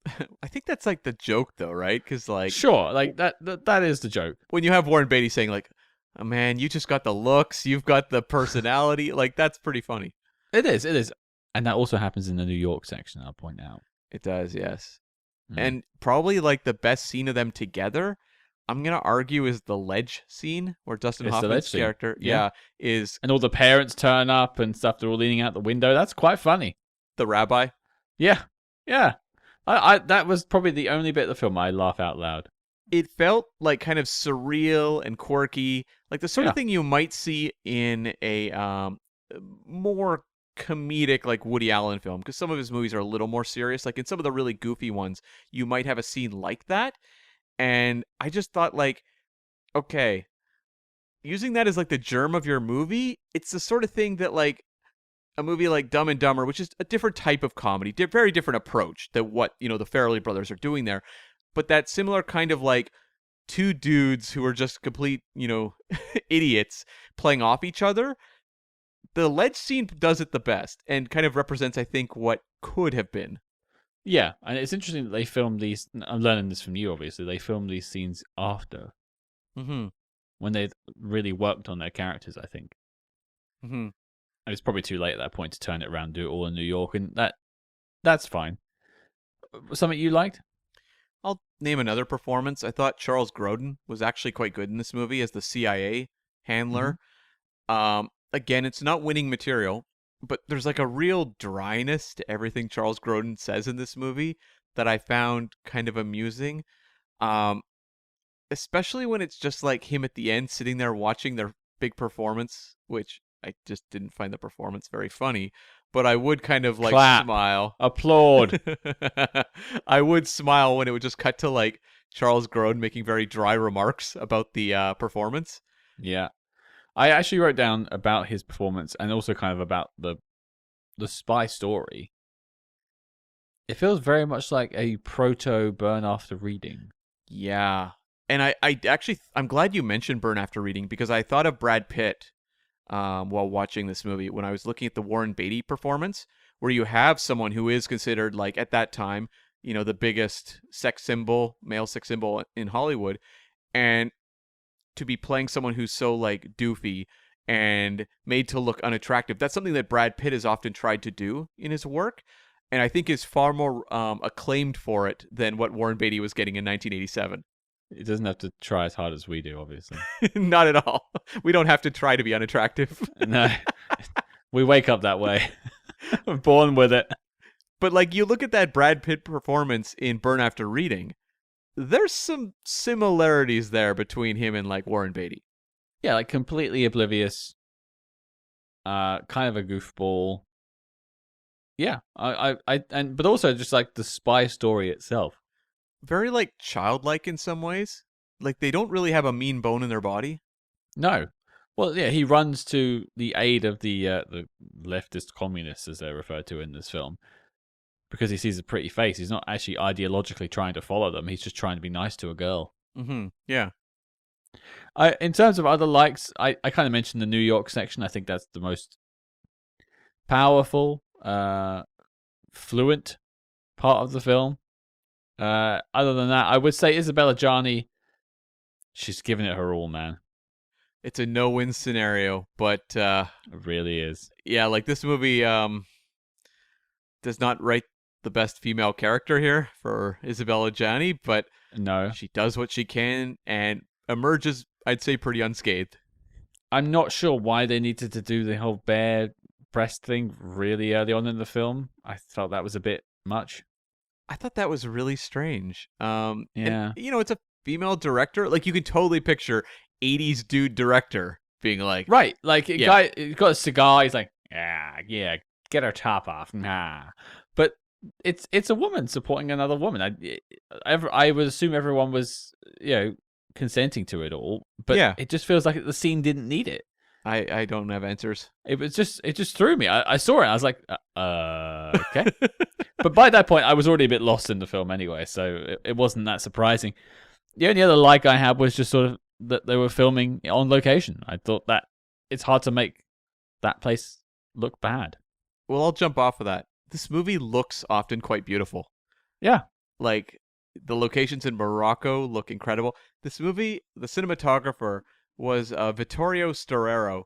I think that's like the joke though, right? Because like sure, like that is the joke. When you have Warren Beatty saying like, "Oh man, you just got the looks, you've got the personality," like that's pretty funny. It is. And that also happens in the New York section, I'll point out. It does, yes. And probably like the best scene of them together, I'm going to argue, is the ledge scene where Dustin Hoffman's character is. And all the parents turn up and stuff, they're all leaning out the window. That's quite funny. The rabbi? Yeah. I that was probably the only bit of the film I laugh out loud. It felt like kind of surreal and quirky, like the sort of thing you might see in a more comedic like Woody Allen film, because some of his movies are a little more serious. Like in some of the really goofy ones, you might have a scene like that. And I just thought like, okay, using that as like the germ of your movie, it's the sort of thing that like a movie like Dumb and Dumber, which is a different type of comedy, very different approach than what, the Farrelly brothers are doing there. But that similar kind of like two dudes who are just complete, idiots playing off each other. The ledge scene does it the best and kind of represents, I think, what could have been. Yeah, and it's interesting that they filmed these. I'm learning this from you, obviously. They filmed these scenes after Mm-hmm. when they really worked on their characters. I think Mm-hmm. it was probably too late at that point to turn it around, and do it all in New York, and that's fine. Something you liked? I'll name another performance. I thought Charles Grodin was actually quite good in this movie as the CIA handler. Again, it's not winning material, but there's like a real dryness to everything Charles Grodin says in this movie that I found kind of amusing. Um, Especially when it's just like him at the end sitting there watching their big performance, which I just didn't find the performance very funny, but I would kind of like Clap. smile. Applaud. I would smile when it would just cut to like Charles Grodin making very dry remarks about the performance. Yeah. I actually wrote down about his performance and also kind of about the spy story. It feels very much like a proto Burn After Reading. Yeah. And I actually, I'm glad you mentioned Burn After Reading because I thought of Brad Pitt while watching this movie when I was looking at the Warren Beatty performance, where you have someone who is considered, like, at that time, the biggest male sex symbol in Hollywood, and to be playing someone who's so, like, doofy and made to look unattractive. That's something that Brad Pitt has often tried to do in his work, and I think is far more acclaimed for it than what Warren Beatty was getting in 1987. It doesn't have to try as hard as we do, obviously. Not at all. We don't have to try to be unattractive. No. We wake up that way. We're born with it. But, like, you look at that Brad Pitt performance in Burn After Reading, there's some similarities there between him and, like, Warren Beatty. Yeah, like completely oblivious. Kind of a goofball. Yeah, but also just like the spy story itself. Very, like, childlike in some ways. Like, they don't really have a mean bone in their body. No. Well, yeah, he runs to the aid of the leftist communists, as they're referred to in this film, because he sees a pretty face. He's not actually ideologically trying to follow them. He's just trying to be nice to a girl. Mm-hmm. Yeah. In terms of other likes, I kind of mentioned the New York section. I think that's the most powerful, fluent part of the film. Other than that, I would say Isabelle Adjani, she's giving it her all, man. It's a no-win scenario, but It really is. yeah, like, this movie does not write the best female character here for Isabelle Adjani, but No. she does what she can and emerges, I'd say, pretty unscathed. I'm not sure why they needed to do the whole bare breast thing really early on in the film. I felt that was a bit much. I thought that was really strange. Yeah. And, it's a female director. Like, you can totally picture 80s dude director being like, Right, like a Yeah. guy, he's got a cigar. He's like, yeah, get her top off, nah. But it's a woman supporting another woman. I would assume everyone was consenting to it all, but Yeah. it just feels like the scene didn't need it. I don't have answers. It just threw me. I saw it. I was like, okay. But by that point, I was already a bit lost in the film anyway, so it wasn't that surprising. The only other like I had was just sort of that they were filming on location. I thought that it's hard to make that place look bad. Well, I'll jump off of that. This movie looks often quite beautiful. Yeah. Like, the locations in Morocco look incredible. This movie, the cinematographer was Vittorio Storaro,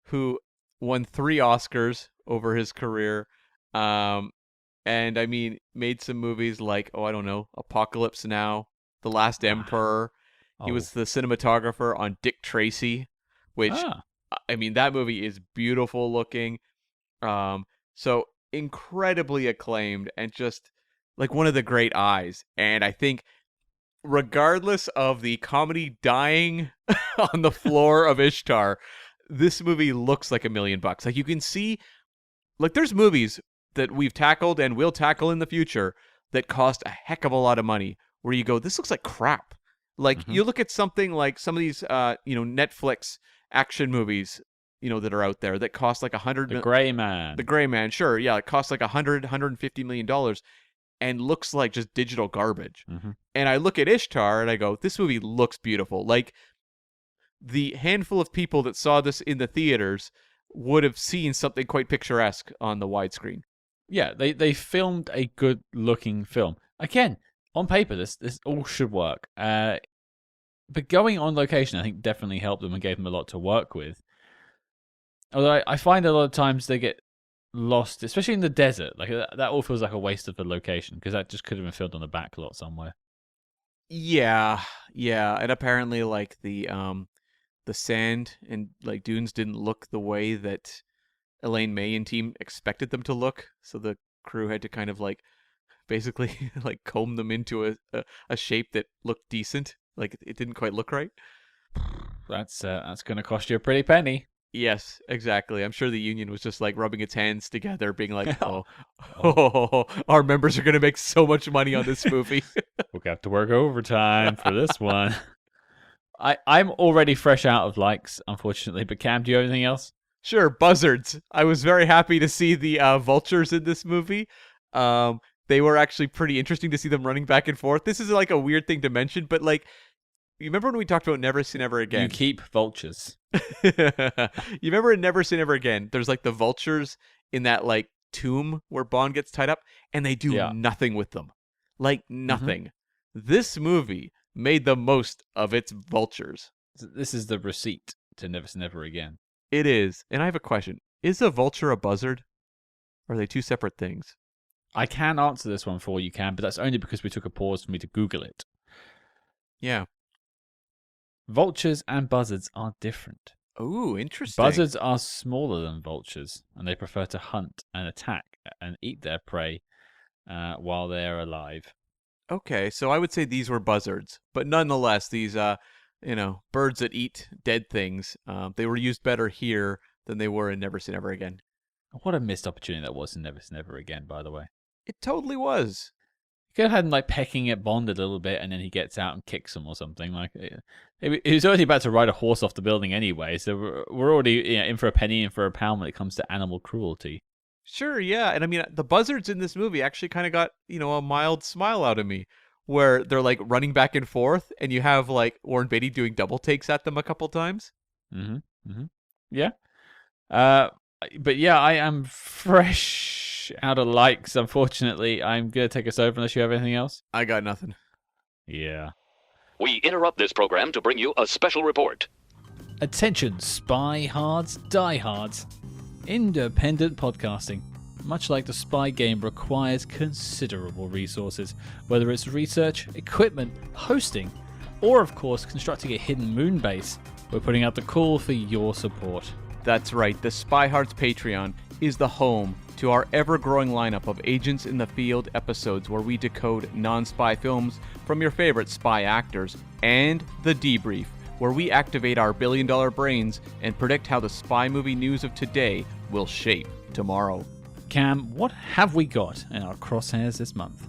who won 3 Oscars over his career. And I mean, made some movies like, I don't know, Apocalypse Now, The Last Emperor. He was the cinematographer on Dick Tracy, which, I mean, that movie is beautiful looking. So incredibly acclaimed and just like one of the great eyes. And I think regardless of the comedy dying on the floor of Ishtar, this movie looks like $1 million. Like, you can see, like, there's movies that we've tackled and will tackle in the future that cost a heck of a lot of money where you go, this looks like crap. Like, you look at something like some of these, Netflix action movies, that are out there that cost like The Gray Man. The Gray Man, sure. Yeah, it costs like $150 million. and looks like just digital garbage. Mm-hmm. And I look at Ishtar and I go, this movie looks beautiful. Like, the handful of people that saw this in the theaters would have seen something quite picturesque on the widescreen. Yeah, they filmed a good looking film. Again, on paper, this all should work. But going on location, I think, definitely helped them and gave them a lot to work with. Although I find a lot of times they get lost, especially in the desert. Like that all feels like a waste of the location because that just could have been filmed on the back lot somewhere. Yeah, and apparently, like, the sand and like dunes didn't look the way that Elaine May and team expected them to look, so the crew had to kind of like basically like comb them into a shape that looked decent. Like, it didn't quite look right. That's going to cost you a pretty penny. Yes, exactly. I'm sure the union was just like rubbing its hands together, being like, Oh. our members are going to make so much money on this movie. We'll have to work overtime for this one. I'm already fresh out of likes, unfortunately. But Cam, do you have anything else? Sure, buzzards. I was very happy to see the vultures in this movie. They were actually pretty interesting to see them running back and forth. This is like a weird thing to mention, but like, you remember when we talked about Never Say Never Again? You keep vultures. You remember in Never Say Never Again, there's like the vultures in that like tomb where Bond gets tied up, and they do nothing with them. Like, nothing. This movie made the most of its vultures. This is the receipt to Never Say Never Again. It is. And I have a question. Is a vulture a buzzard? Or are they two separate things? I can answer this one for you, Cam, but that's only because we took a pause for me to Google it. Yeah. Vultures and buzzards are different. Ooh, interesting. Buzzards are smaller than vultures, and they prefer to hunt and attack and eat their prey while they're alive. Okay, so I would say these were buzzards, but nonetheless, these birds that eat dead things, they were used better here than they were in Never Say Never Again. What a missed opportunity that was in Never Say Never Again, by the way. It totally was. You could have had him like pecking at Bond a little bit, and then he gets out and kicks him or something. Like he was already about to ride a horse off the building anyway, so we're already in for a penny and for a pound when it comes to animal cruelty. Sure, yeah, and I mean, the buzzards in this movie actually kind of got a mild smile out of me, where they're like running back and forth, and you have like Warren Beatty doing double takes at them a couple times. Yeah. But yeah, I am fresh out of likes, unfortunately. I'm going to take us over unless you have anything else. I got nothing. Yeah. We interrupt this program to bring you a special report. Attention, SpyHards, diehards. Independent podcasting, much like the spy game, requires considerable resources, whether it's research, equipment, hosting, or of course constructing a hidden moon base. We're putting out the call for your support. That's right, the SpyHards Patreon is the home to our ever-growing lineup of Agents in the Field episodes where we decode non-spy films from your favorite spy actors, and The Debrief, where we activate our billion-dollar brains and predict how the spy movie news of today will shape tomorrow. Cam, what have we got in our crosshairs this month?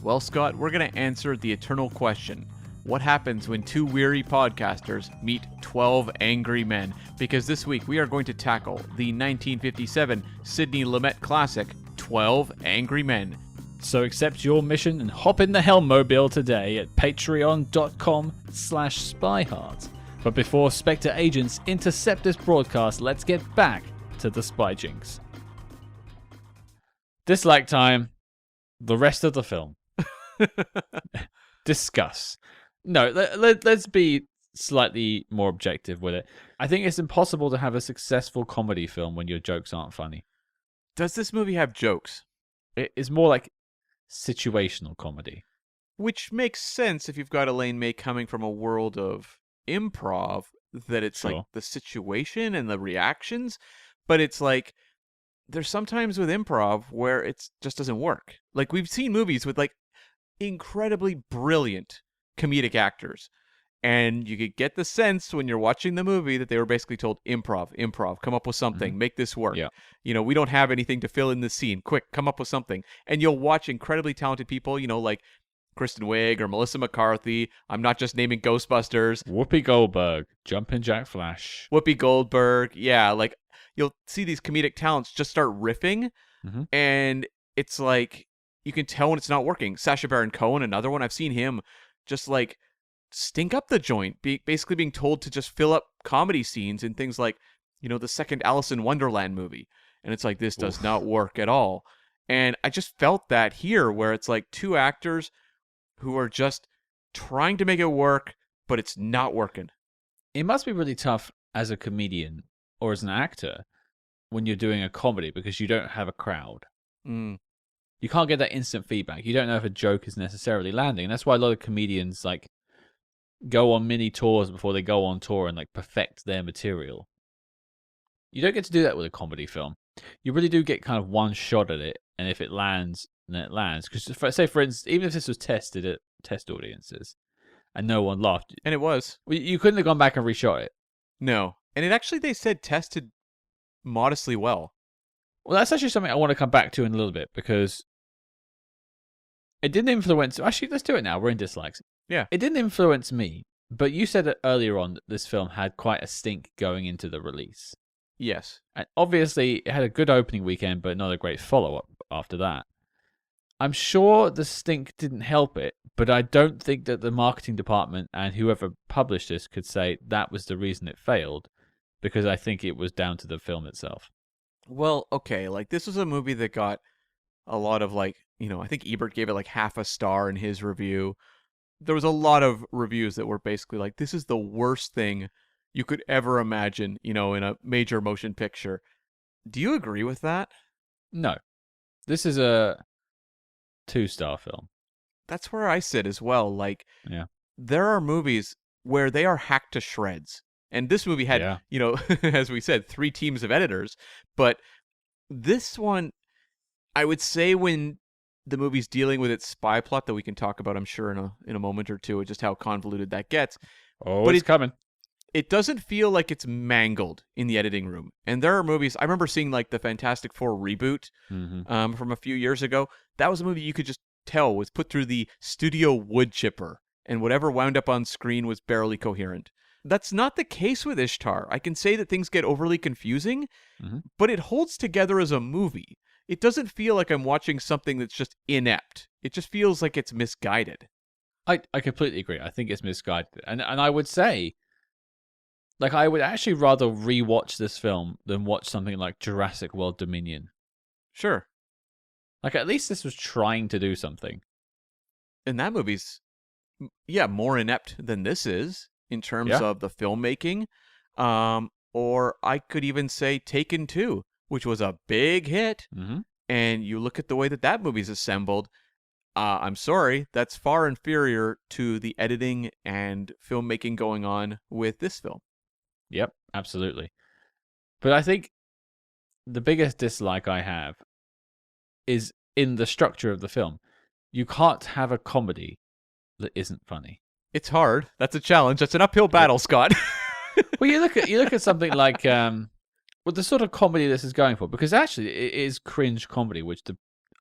Well, Scott, we're going to answer the eternal question. What happens when two weary podcasters meet 12 angry men? Because this week we are going to tackle the 1957 Sidney Lumet classic, 12 Angry Men. So accept your mission and hop in the Helmmobile today at patreon.com/spyhards. But before Spectre agents intercept this broadcast, let's get back to the Spy Jinx. Dislike time. The rest of the film. Discuss. No, let's be slightly more objective with it. I think it's impossible to have a successful comedy film when your jokes aren't funny. Does this movie have jokes? It's more like situational comedy. Which makes sense if you've got Elaine May coming from a world of improv, that it's Sure. like the situation and the reactions, but it's like there's sometimes with improv where it just doesn't work. Like, we've seen movies with like incredibly brilliant comedic actors, and you could get the sense when you're watching the movie that they were basically told improv, come up with something, make this work. Yeah. We don't have anything to fill in the scene, quick, come up with something. And you'll watch incredibly talented people, like Kristen Wiig or Melissa McCarthy. I'm not just naming Ghostbusters. Whoopi Goldberg, Jumpin' Jack Flash. Whoopi Goldberg. Yeah, like you'll see these comedic talents just start riffing, and it's like you can tell when it's not working. Sacha Baron Cohen, another one, I've seen him just like stink up the joint, basically being told to just fill up comedy scenes in things like, the second Alice in Wonderland movie. And it's like, this does not work at all. And I just felt that here, where it's like two actors who are just trying to make it work, but it's not working. It must be really tough as a comedian or as an actor when you're doing a comedy because you don't have a crowd. Mm. You can't get that instant feedback. You don't know if a joke is necessarily landing. And that's why a lot of comedians like go on mini tours before they go on tour and like perfect their material. You don't get to do that with a comedy film. You really do get kind of one shot at it, and if it lands, then it lands. Because say, for instance, even if this was tested at test audiences and no one laughed, And it was. you couldn't have gone back and reshot it. No. And it actually, they said, tested modestly well. Well, that's actually something I want to come back to in a little bit, because it didn't influence... Actually, let's do it now. We're in dislikes. Yeah. It didn't influence me, but you said it earlier on that this film had quite a stink going into the release. Yes. And obviously, it had a good opening weekend, but not a great follow-up after that. I'm sure the stink didn't help it, but I don't think that the marketing department and whoever published this could say that was the reason it failed, because I think it was down to the film itself. Well, okay, like, this was a movie that got a lot of, like, I think Ebert gave it, like, half a star in his review. There was a lot of reviews that were basically like, this is the worst thing you could ever imagine, in a major motion picture. Do you agree with that? No. This is a 2-star film. That's where I sit as well. Like, Yeah. there are movies where they are hacked to shreds. And this movie had, as we said, 3 teams of editors. But this one, I would say, when the movie's dealing with its spy plot that we can talk about, I'm sure, in a moment or two, just how convoluted that gets. Oh, but it's coming. It doesn't feel like it's mangled in the editing room. And there are movies, I remember seeing like the Fantastic Four reboot from a few years ago. That was a movie you could just tell was put through the studio wood chipper, and whatever wound up on screen was barely coherent. That's not the case with Ishtar. I can say that things get overly confusing, but it holds together as a movie. It doesn't feel like I'm watching something that's just inept. It just feels like it's misguided. I completely agree. I think it's misguided. And I would say, like, I would actually rather rewatch this film than watch something like Jurassic World Dominion. Sure. Like, at least this was trying to do something. And that movie's, more inept than this is in terms of the filmmaking. Or I could even say Taken 2, which was a big hit. And you look at the way that movie's assembled, I'm sorry, that's far inferior to the editing and filmmaking going on with this film. Yep, absolutely. But I think the biggest dislike I have is in the structure of the film. You can't have a comedy that isn't funny. It's hard. That's a challenge. That's an uphill battle, Scott. Well, you look at something like the sort of comedy this is going for, because actually it is cringe comedy, which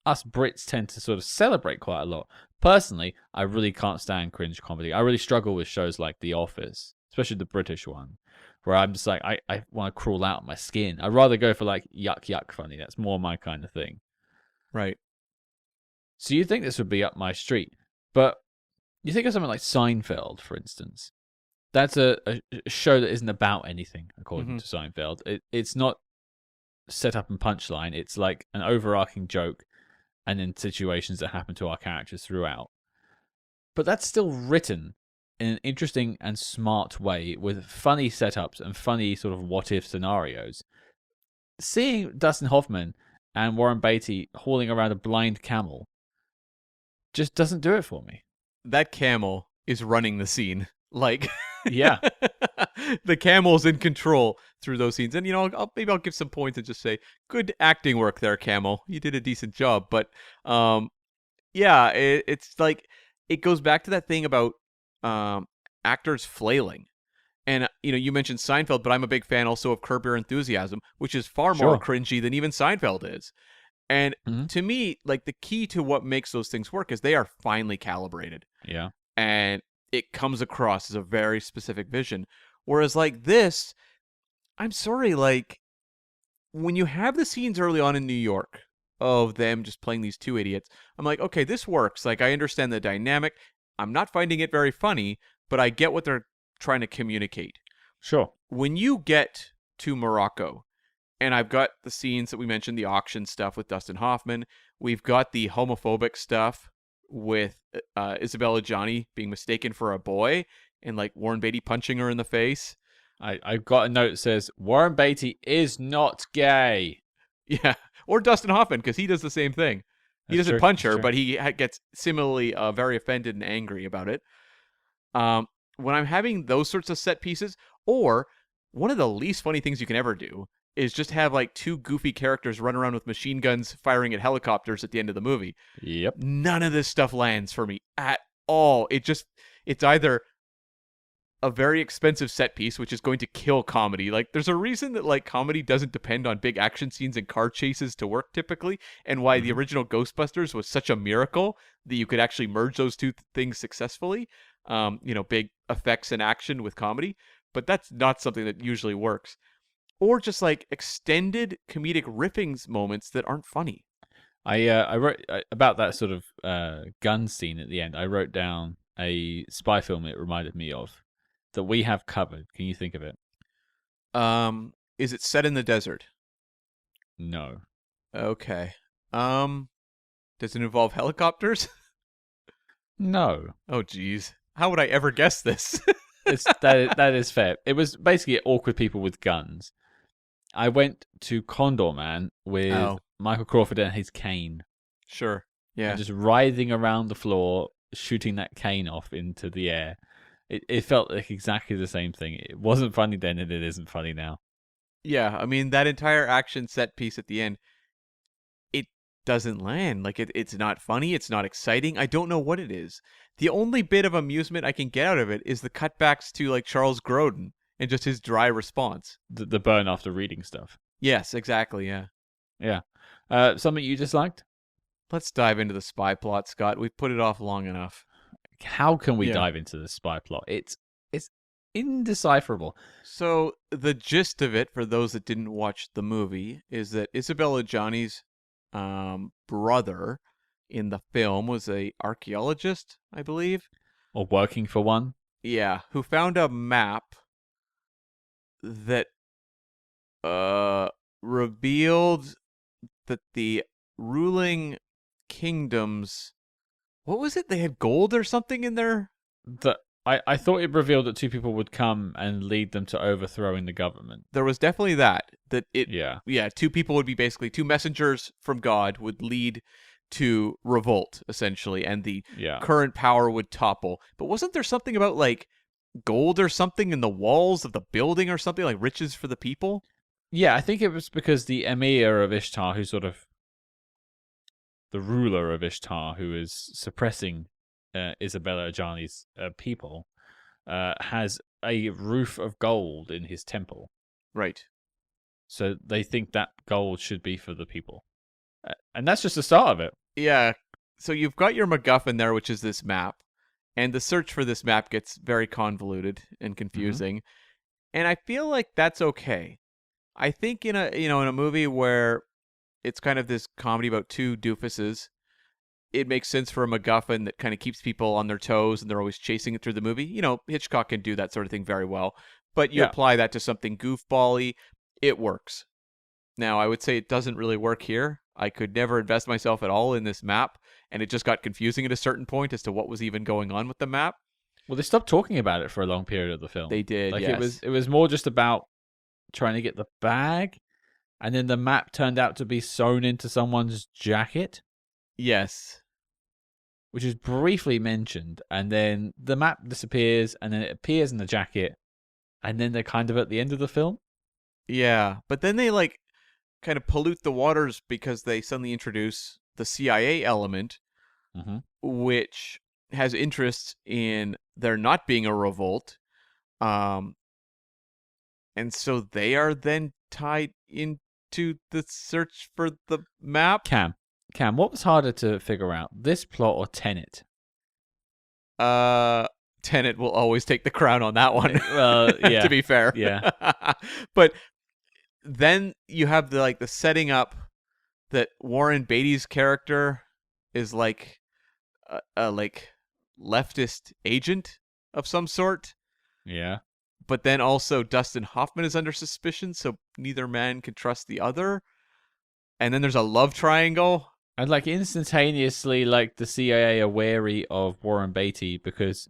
us Brits tend to sort of celebrate quite a lot. Personally, I really can't stand cringe comedy. I really struggle with shows like The Office, especially the British one, where I'm just like, I want to crawl out of my skin. I'd rather go for like yuck funny. That's more my kind of thing. Right. So you think this would be up my street, but you think of something like Seinfeld, for instance. That's a show that isn't about anything, according to Seinfeld. It's not set up and punchline. It's like an overarching joke and then situations that happen to our characters throughout. But that's still written in an interesting and smart way with funny setups and funny sort of what-if scenarios. Seeing Dustin Hoffman and Warren Beatty hauling around a blind camel just doesn't do it for me. That camel is running the scene. Like, yeah, the camel's in control through those scenes. And, maybe I'll give some points and just say, good acting work there, Camel. You did a decent job. But, it's like, it goes back to that thing about actors flailing. And, you mentioned Seinfeld, but I'm a big fan also of Curb Your Enthusiasm, which is far more cringy than even Seinfeld is. And to me, like, the key to what makes those things work is they are finely calibrated. Yeah. And it comes across as a very specific vision. Whereas, like, this, I'm sorry, like, when you have the scenes early on in New York, of them just playing these two idiots. I'm like, okay, this works. Like, I understand the dynamic. I'm not finding it very funny, but I get what they're trying to communicate. Sure. When you get to Morocco, and I've got the scenes that we mentioned, the auction stuff with Dustin Hoffman. We've got the homophobic stuff with Isabelle Adjani being mistaken for a boy and like Warren Beatty punching her in the face. I've got a note that says, Warren Beatty is not gay. Yeah. Or Dustin Hoffman, because he does the same thing. He That's doesn't true, punch that's her, true. but he gets similarly very offended and angry about it. When I'm having those sorts of set pieces, or one of the least funny things you can ever do is just have like two goofy characters run around with machine guns firing at helicopters at the end of the movie. Yep. None of this stuff lands for me at all. It's either a very expensive set piece, which is going to kill comedy. Like, there's a reason that like comedy doesn't depend on big action scenes and car chases to work typically, and why the original Ghostbusters was such a miracle that you could actually merge those two things successfully. Big effects and action with comedy, but that's not something that usually works. Or just like extended comedic riffings moments that aren't funny. I wrote about that sort of gun scene at the end. I wrote down a spy film it reminded me of that we have covered. Can you think of it? Is it set in the desert? No. Okay. Does it involve helicopters? No. Oh, geez. How would I ever guess this? That is fair. It was basically awkward people with guns. I went to Condor Man with Michael Crawford and his cane. Sure. Yeah. And just writhing around the floor, shooting that cane off into the air. It felt like exactly the same thing. It wasn't funny then, and it isn't funny now. Yeah, I mean, that entire action set piece at the end, it doesn't land. Like, it's not funny, it's not exciting. I don't know what it is. The only bit of amusement I can get out of it is the cutbacks to, like, Charles Grodin and just his dry response. The burn after reading stuff. Yes, exactly, yeah. Yeah. Something you disliked? Let's dive into the spy plot, Scott. We've put it off long enough. How can we Yeah. dive into the spy plot? It's indecipherable. So the gist of it, for those that didn't watch the movie, is that Isabelle Adjani's brother in the film was a archaeologist, I believe. Or working for one. Yeah, who found a map that revealed that the ruling kingdoms, what was it? They had gold or something in there? I thought it revealed that two people would come and lead them to overthrowing the government. There was definitely that. Yeah. Two people would be basically two messengers from God would lead to revolt, essentially, and the Yeah. current power would topple. But wasn't there something about, like, gold or something in the walls of the building or something, like riches for the people? Yeah, I think it was because the emir of Ishtar, who's sort of the ruler of Ishtar, who is suppressing Isabelle Adjani's people, has a roof of gold in his temple. Right. So they think that gold should be for the people. And that's just the start of it. Yeah. So you've got your MacGuffin there, which is this map. And the search for this map gets very convoluted and confusing. And I feel like that's okay. I think in a movie where it's kind of this comedy about two doofuses, it makes sense for a MacGuffin that kind of keeps people on their toes and they're always chasing it through the movie. You know, Hitchcock can do that sort of thing very well. But you Yeah. apply that to something goofball-y, it works. Now, I would say it doesn't really work here. I could never invest myself at all in this map, and it just got confusing at a certain point as to what was even going on with the map. Well, they stopped talking about it for a long period of the film. They did, Like yes. it was more just about trying to get the bag, and then the map turned out to be sewn into someone's jacket, Yes. which is briefly mentioned, and then the map disappears, and then it appears in the jacket, and then they're kind of at the end of the film. Yeah, but then they like kind of pollute the waters because they suddenly introduce the CIA element, Mhm. which has interests in there not being a revolt. And so they are then tied into the search for the map. Cam, what was harder to figure out, this plot or Tenet? Tenet will always take the crown on that one. Well, yeah. To be fair. Yeah. But then you have the setting up that Warren Beatty's character is like a like leftist agent of some sort, Yeah. but then also Dustin Hoffman is under suspicion, so neither man can trust the other. And then there's a love triangle. And like instantaneously, like the CIA are wary of Warren Beatty because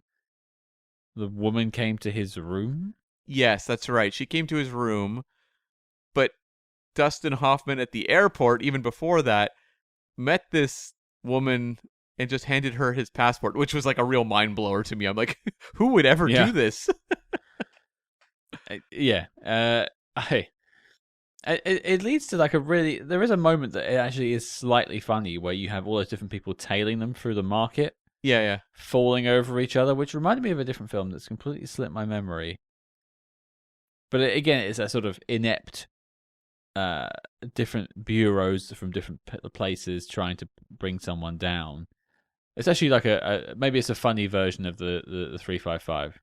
the woman came to his room. Yes, that's right. She came to his room, but Dustin Hoffman at the airport, even before that, met this woman and just handed her his passport, which was like a real mind blower to me. I'm like, who would ever Yeah. do this? Yeah. It leads to like a really. There is a moment that it actually is slightly funny where you have all those different people tailing them through the market, Yeah. falling over each other, which reminded me of a different film that's completely slipped my memory. But again, it's a sort of inept, different bureaus from different places trying to bring someone down. It's actually like maybe it's a funny version of the 355,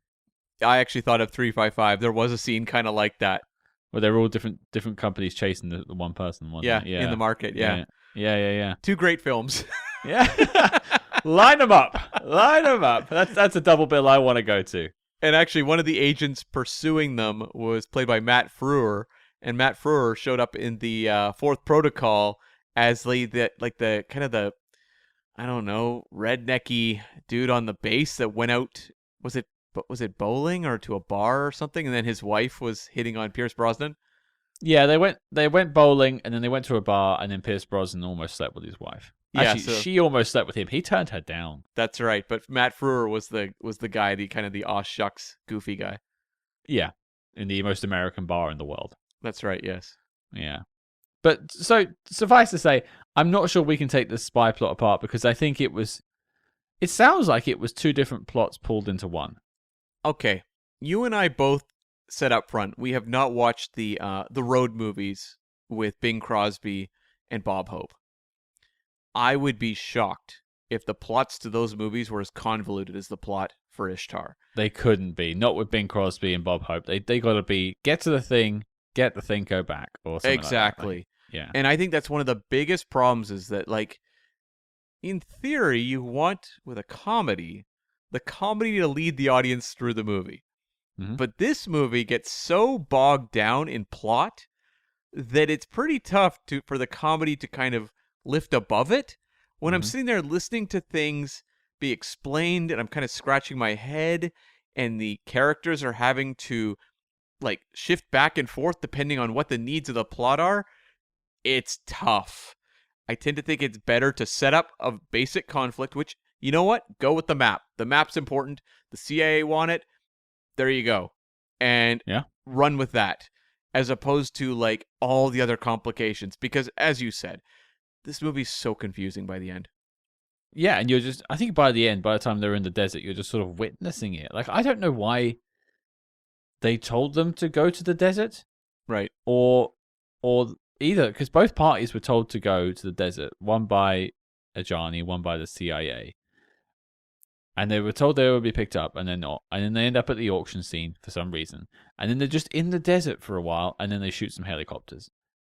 I actually thought of 355. There was a scene kind of like that. where they're all different chcompanies chasing the one person. Yeah, in the market. Yeah. Yeah. Two great films. Yeah. Line them up. That's a double bill I want to go to. And actually, one of the agents pursuing them was played by Matt Frewer, and Matt Frewer showed up in the Fourth Protocol as the I don't know, rednecky dude on the base that went out. Was it bowling or to a bar or something? And then his wife was hitting on Pierce Brosnan. Yeah, they went bowling and then they went to a bar and then Pierce Brosnan almost slept with his wife. Yeah, Actually, she almost slept with him. He turned her down. That's right. But Matt Frewer was the guy, the kind of the aw shucks goofy guy. Yeah, in the most American bar in the world. That's right. Yes. Yeah. But so suffice to say, I'm not sure we can take the spy plot apart because I think it sounds like it was two different plots pulled into one. Okay, you and I both said up front we have not watched the road movies with Bing Crosby and Bob Hope. I would be shocked if the plots to those movies were as convoluted as the plot for Ishtar. They couldn't be. Not with Bing Crosby and Bob Hope. They got to be get to the thing, get the thing, go back, or something Exactly. Like that. Yeah. And I think that's one of the biggest problems is that, like, in theory, you want with a comedy, the comedy to lead the audience through the movie. Mhm. But this movie gets so bogged down in plot that it's pretty tough for the comedy to kind of lift above it. When I'm Mhm. sitting there listening to things be explained and I'm kind of scratching my head and the characters are having to like shift back and forth depending on what the needs of the plot are, it's tough. I tend to think it's better to set up a basic conflict, which, you know what? Go with the map. The map's important. The CIA want it. There you go. And run with that. As opposed to like all the other complications. Because as you said, this movie's so confusing by the end. Yeah, and I think by the end, by the time they're in the desert, you're just sort of witnessing it. Like, I don't know why they told them to go to the desert. Right. Or either, because both parties were told to go to the desert, one by Adjani, one by the CIA. And they were told they would be picked up, and they're not. And then they end up at the auction scene for some reason. And then they're just in the desert for a while, and then they shoot some helicopters.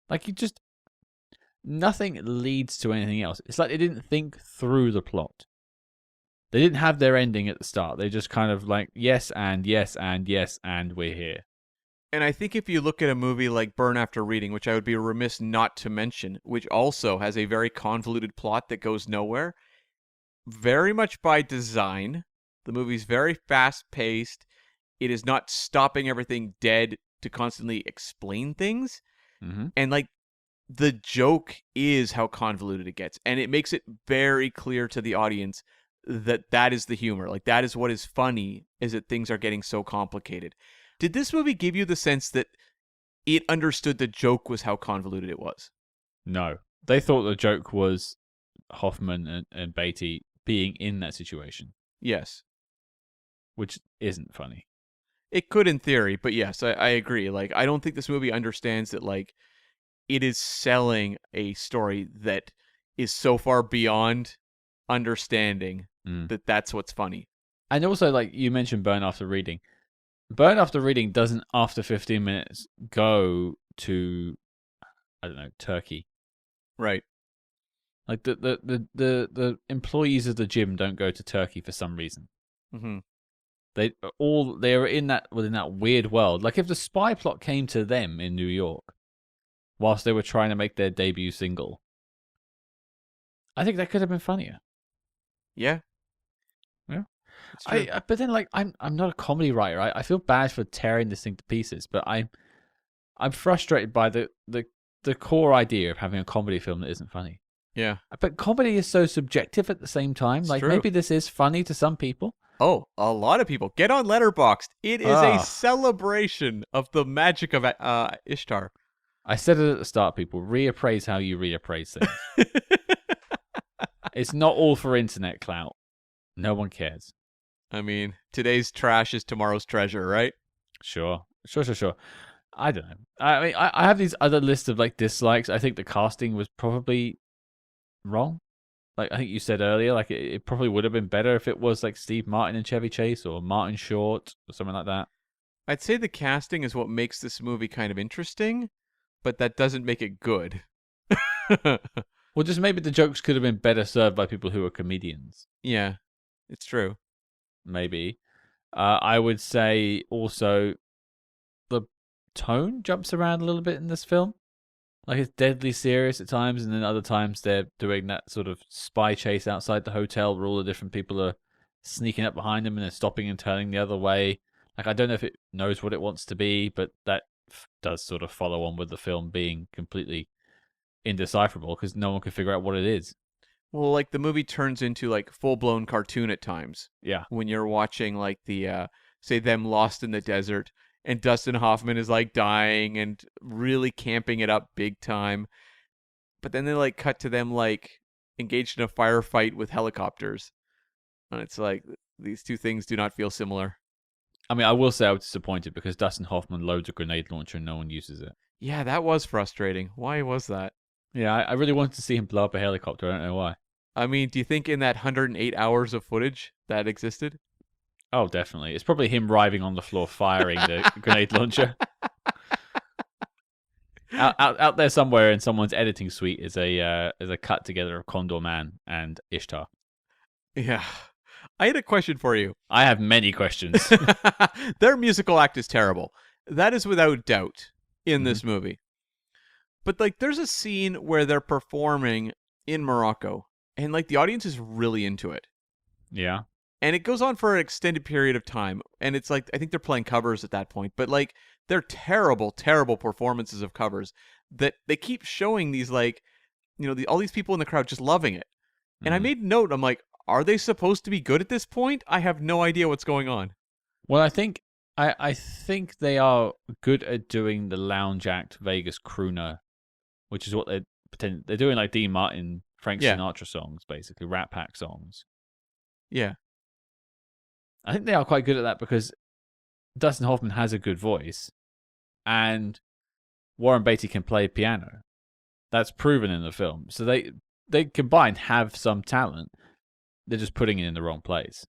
Like, nothing leads to anything else. It's like they didn't think through the plot. They didn't have their ending at the start. They just kind of like, yes, and yes, and yes, and we're here. And I think if you look at a movie like Burn After Reading, which I would be remiss not to mention, which also has a very convoluted plot that goes nowhere, very much by design, the movie's very fast-paced. It is not stopping everything dead to constantly explain things. Mm-hmm. And like, the joke is how convoluted it gets. And it makes it very clear to the audience that is the humor. Like, that is what is funny, is that things are getting so complicated. Did this movie give you the sense that it understood the joke was how convoluted it was? No. They thought the joke was Hoffman and Beatty being in that situation. Yes. Which isn't funny. It could in theory, but yes, I agree. Like, I don't think this movie understands that, like, it is selling a story that is so far beyond understanding that that's what's funny. And also, like, you mentioned Burn After Reading. Burn After Reading doesn't, after 15 minutes, go to, I don't know, Turkey. Right. Like the employees of the gym don't go to Turkey for some reason. Mm-hmm. They're in that weird world. Like if the spy plot came to them in New York whilst they were trying to make their debut single, I think that could have been funnier. Yeah. Yeah. It's true. But then like I'm not a comedy writer. I feel bad for tearing this thing to pieces, but I'm frustrated by the core idea of having a comedy film that isn't funny. Yeah. But comedy is so subjective at the same time. It's Like true. maybe this is funny to some people. Oh, a lot of people. Get on Letterboxd. It is a Ah. celebration of the magic of Ishtar. I said it at the start, people. Reappraise how you reappraise things. It's not all for internet clout. No one cares. I mean, today's trash is tomorrow's treasure, right? Sure. I don't know. I mean, I have these other lists of like dislikes. I think the casting was probably wrong. Like I think you said earlier, like it probably would have been better if it was like Steve Martin and Chevy Chase or Martin Short or something like that. I'd say the casting is what makes this movie kind of interesting, but that doesn't make it good. Well, just maybe the jokes could have been better served by people who are comedians. Yeah, it's true. Maybe. I would say also the tone jumps around a little bit in this film. Like it's deadly serious at times, and then other times they're doing that sort of spy chase outside the hotel where all the different people are sneaking up behind them and they're stopping and turning the other way. Like I don't know if it knows what it wants to be, but that does sort of follow on with the film being completely indecipherable because no one can figure out what it is. Well, like the movie turns into like full-blown cartoon at times. Yeah. When you're watching like the say them lost in the desert and Dustin Hoffman is like dying and really camping it up big time. But then they like cut to them like engaged in a firefight with helicopters. And it's like these two things do not feel similar. I mean, I will say I was disappointed because Dustin Hoffman loads a grenade launcher and no one uses it. Yeah, that was frustrating. Why was that? Yeah, I really wanted to see him blow up a helicopter. I don't know why. I mean, do you think in that 108 hours of footage that existed? Oh, definitely. It's probably him writhing on the floor firing the grenade launcher. Out there somewhere in someone's editing suite is a cut together of Condor Man and Ishtar. Yeah. I had a question for you. I have many questions. Their musical act is terrible. That is without doubt in this movie. But like there's a scene where they're performing in Morocco and like the audience is really into it. Yeah. And it goes on for an extended period of time. And it's like I think they're playing covers at that point, but like they're terrible, terrible performances of covers that they keep showing these like, you know, all these people in the crowd just loving it. And I made note, I'm like, are they supposed to be good at this point? I have no idea what's going on. Well, I think they are good at doing the lounge act Vegas crooner, which is what they're doing, like Dean Martin, Frank Sinatra songs, basically Rat Pack songs. Yeah. I think they are quite good at that because Dustin Hoffman has a good voice, and Warren Beatty can play piano. That's proven in the film. So they combined have some talent. They're just putting it in the wrong place.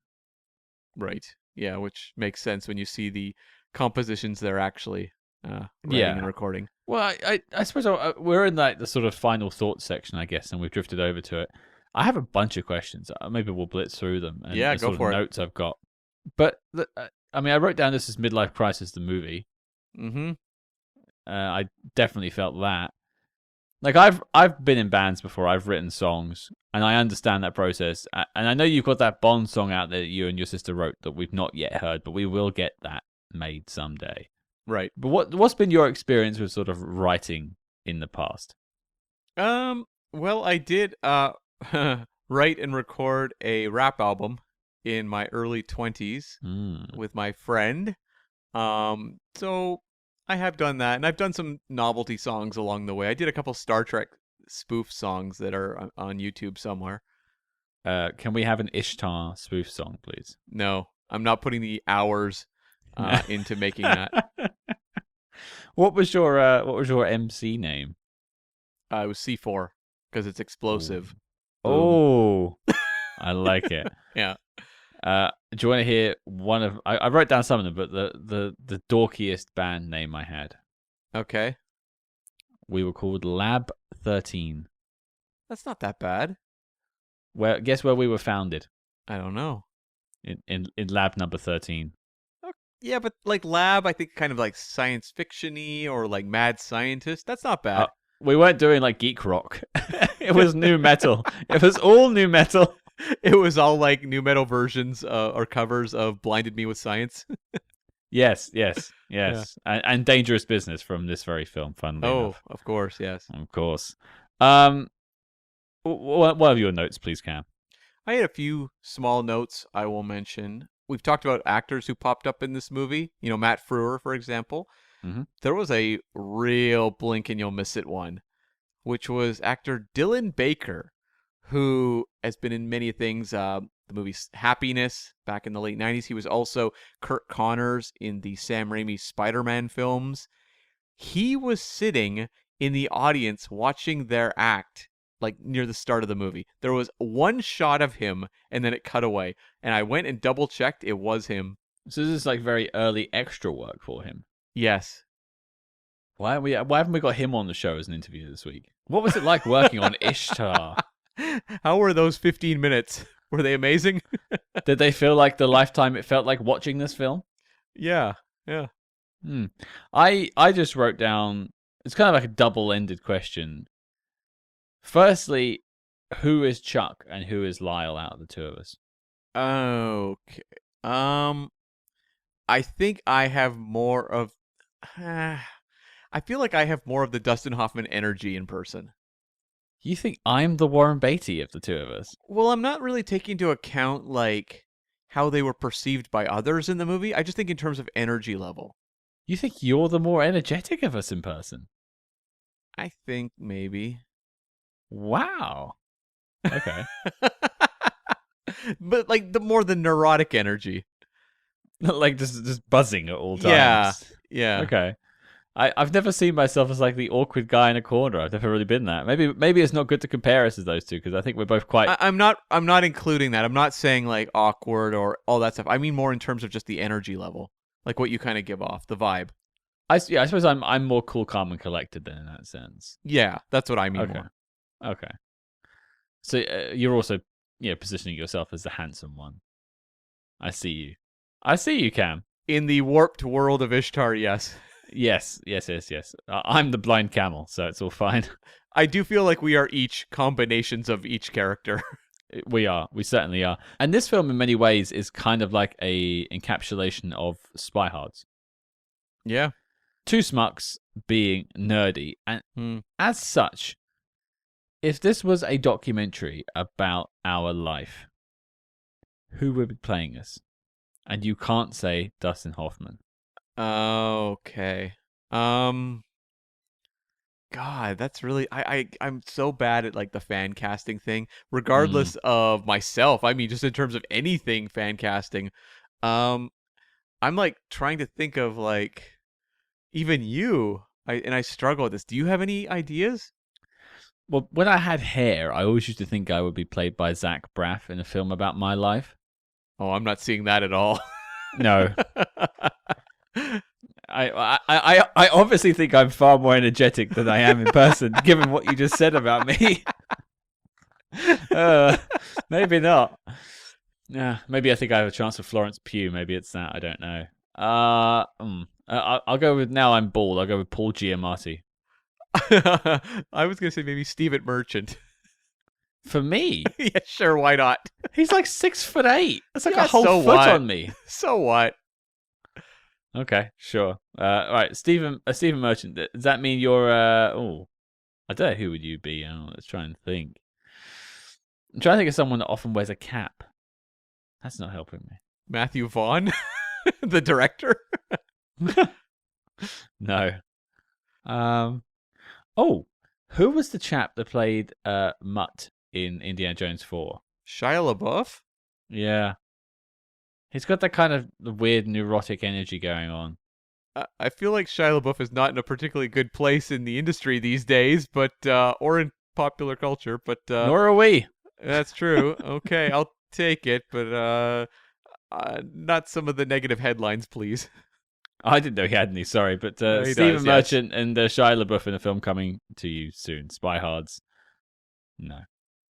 Right. Yeah, which makes sense when you see the compositions they're actually writing and recording. Well, I suppose we're in like the sort of final thoughts section, I guess, and we've drifted over to it. I have a bunch of questions. Maybe we'll blitz through them. And Yeah, the go sort for of it. notes I've got. But I mean, I wrote down this as Midlife Crisis, the movie. Mm-hmm. I definitely felt that. Like I've been in bands before. I've written songs, and I understand that process. And I know you've got that Bond song out there that you and your sister wrote that we've not yet heard, but we will get that made someday. Right. But what's been your experience with sort of writing in the past? Well, I did write and record a rap album in my early 20s with my friend. So I have done that, and I've done some novelty songs along the way. I did a couple Star Trek spoof songs that are on YouTube somewhere. Can we have an Ishtar spoof song, please? No, I'm not putting the hours into making that. What was your MC name? It was C4 because it's explosive. Oh, I like it. Yeah. Do you want to hear one of? I wrote down some of them, but the dorkiest band name I had. Okay. We were called Lab 13. That's not that bad. Guess where we were founded? I don't know. In lab number 13. Yeah, but like lab, I think kind of like science fiction-y or like mad scientist. That's not bad. We weren't doing like geek rock. It was new metal. It was all new metal. It was all like new metal versions or covers of Blinded Me with Science. Yes. And Dangerous Business from this very film, funnily enough. Of course, yes. Of course. What are your notes, please, Cam? I had a few small notes I will mention. We've talked about actors who popped up in this movie. You know, Matt Frewer, for example. Mm-hmm. There was a real blink and you'll miss it one, which was actor Dylan Baker, who has been in many things. The movie Happiness back in the late 90s. He was also Kurt Connors in the Sam Raimi Spider-Man films. He was sitting in the audience watching their act, like near the start of the movie. There was one shot of him and then it cut away. And I went and double checked. It was him. So this is like very early extra work for him. Yes. Why haven't we got him on the show as an interview this week? What was it like working on Ishtar? How were those 15 minutes? Were they amazing? Did they feel like the lifetime it felt like watching this film? Yeah. I just wrote down, it's kind of like a double-ended question. Firstly, who is Chuck and who is Lyle out of the two of us? Okay. I think I have more of I feel like I have more of the Dustin Hoffman energy in person. You think I'm the Warren Beatty of the two of us? Well, I'm not really taking into account like how they were perceived by others in the movie. I just think in terms of energy level. You think you're the more energetic of us in person? I think maybe. Wow. Okay. But like the neurotic energy. Like just buzzing at all times. Yeah. Okay. I've never seen myself as like the awkward guy in a corner. I've never really been that. Maybe it's not good to compare us as those two because I think we're both quite. I'm not including that. I'm not saying like awkward or all that stuff. I mean more in terms of just the energy level, like what you kind of give off, the vibe. I suppose I'm more cool, calm, and collected then in that sense. Yeah, that's what I mean. Okay. More. Okay. So you're also positioning yourself as the handsome one. I see you, Cam. In the warped world of Ishtar, yes. Yes. I'm the blind camel, so it's all fine. I do feel like we are each combinations of each character. We certainly are. And this film, in many ways, is kind of like a encapsulation of SpyHards. Yeah. Two schmucks being nerdy, and as such, if this was a documentary about our life, who would be playing us? And you can't say Dustin Hoffman. Okay. God, that's really I'm so bad at like the fan casting thing, regardless of myself. I mean, just in terms of anything fan casting. I'm like trying to think of like even you. I struggle with this. Do you have any ideas? Well, when I had hair, I always used to think I would be played by Zach Braff in a film about my life. Oh, I'm not seeing that at all. No. I obviously think I'm far more energetic than I am in person, given what you just said about me. Maybe not. Yeah, maybe I think I have a chance with Florence Pugh. Maybe it's that. I don't know. I'll go with, now I'm bald, I'll go with Paul Giamatti. I was gonna say maybe Stephen Merchant. For me? Yeah, sure, why not? He's like 6'8". That's like Yeah, a whole so foot what? on me. So what? Okay, sure. All right, Stephen Merchant. Does that mean you're? I don't know, who would you be? Let's try and think. I'm trying to think of someone that often wears a cap. That's not helping me. Matthew Vaughn, the director. No. Who was the chap that played Mutt in Indiana Jones 4? Shia LaBeouf. Yeah. He's got that kind of weird neurotic energy going on. I feel like Shia LaBeouf is not in a particularly good place in the industry these days, but or in popular culture. But nor are we. That's true. Okay, I'll take it, but not some of the negative headlines, please. I didn't know he had any. Sorry, but He Stephen does, Merchant and Shia LaBeouf in a film coming to you soon. SpyHards. No.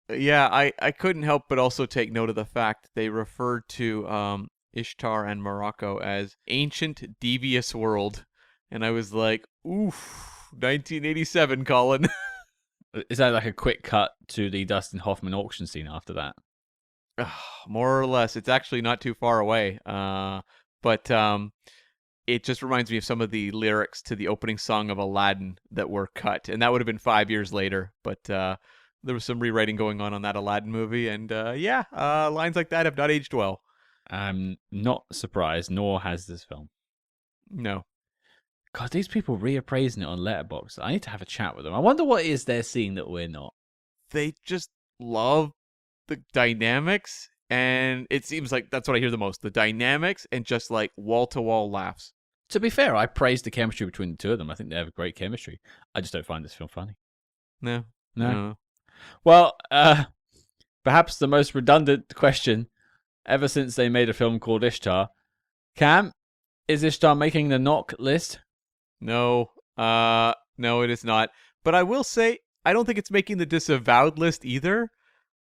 Yeah, I couldn't help but also take note of the fact they referred to Ishtar and Morocco as ancient devious world, and I was like, oof, 1987, Colin. Is that like a quick cut to the Dustin Hoffman auction scene after that? More or less, it's actually not too far away. But it just reminds me of some of the lyrics to the opening song of Aladdin that were cut, and that would have been 5 years later. But there was some rewriting going on that Aladdin movie, and lines like that have not aged well. I'm not surprised, nor has this film. No. God, these people reappraising it on Letterboxd. I need to have a chat with them. I wonder what it is they're seeing that we're not. They just love the dynamics, and it seems like that's what I hear the most. The dynamics and just like wall-to-wall laughs. To be fair, I praise the chemistry between the two of them. I think they have a great chemistry. I just don't find this film funny. No. Well, perhaps the most redundant question ever since they made a film called Ishtar. Cam, is Ishtar making the knock list? No, it is not. But I will say, I don't think it's making the disavowed list either.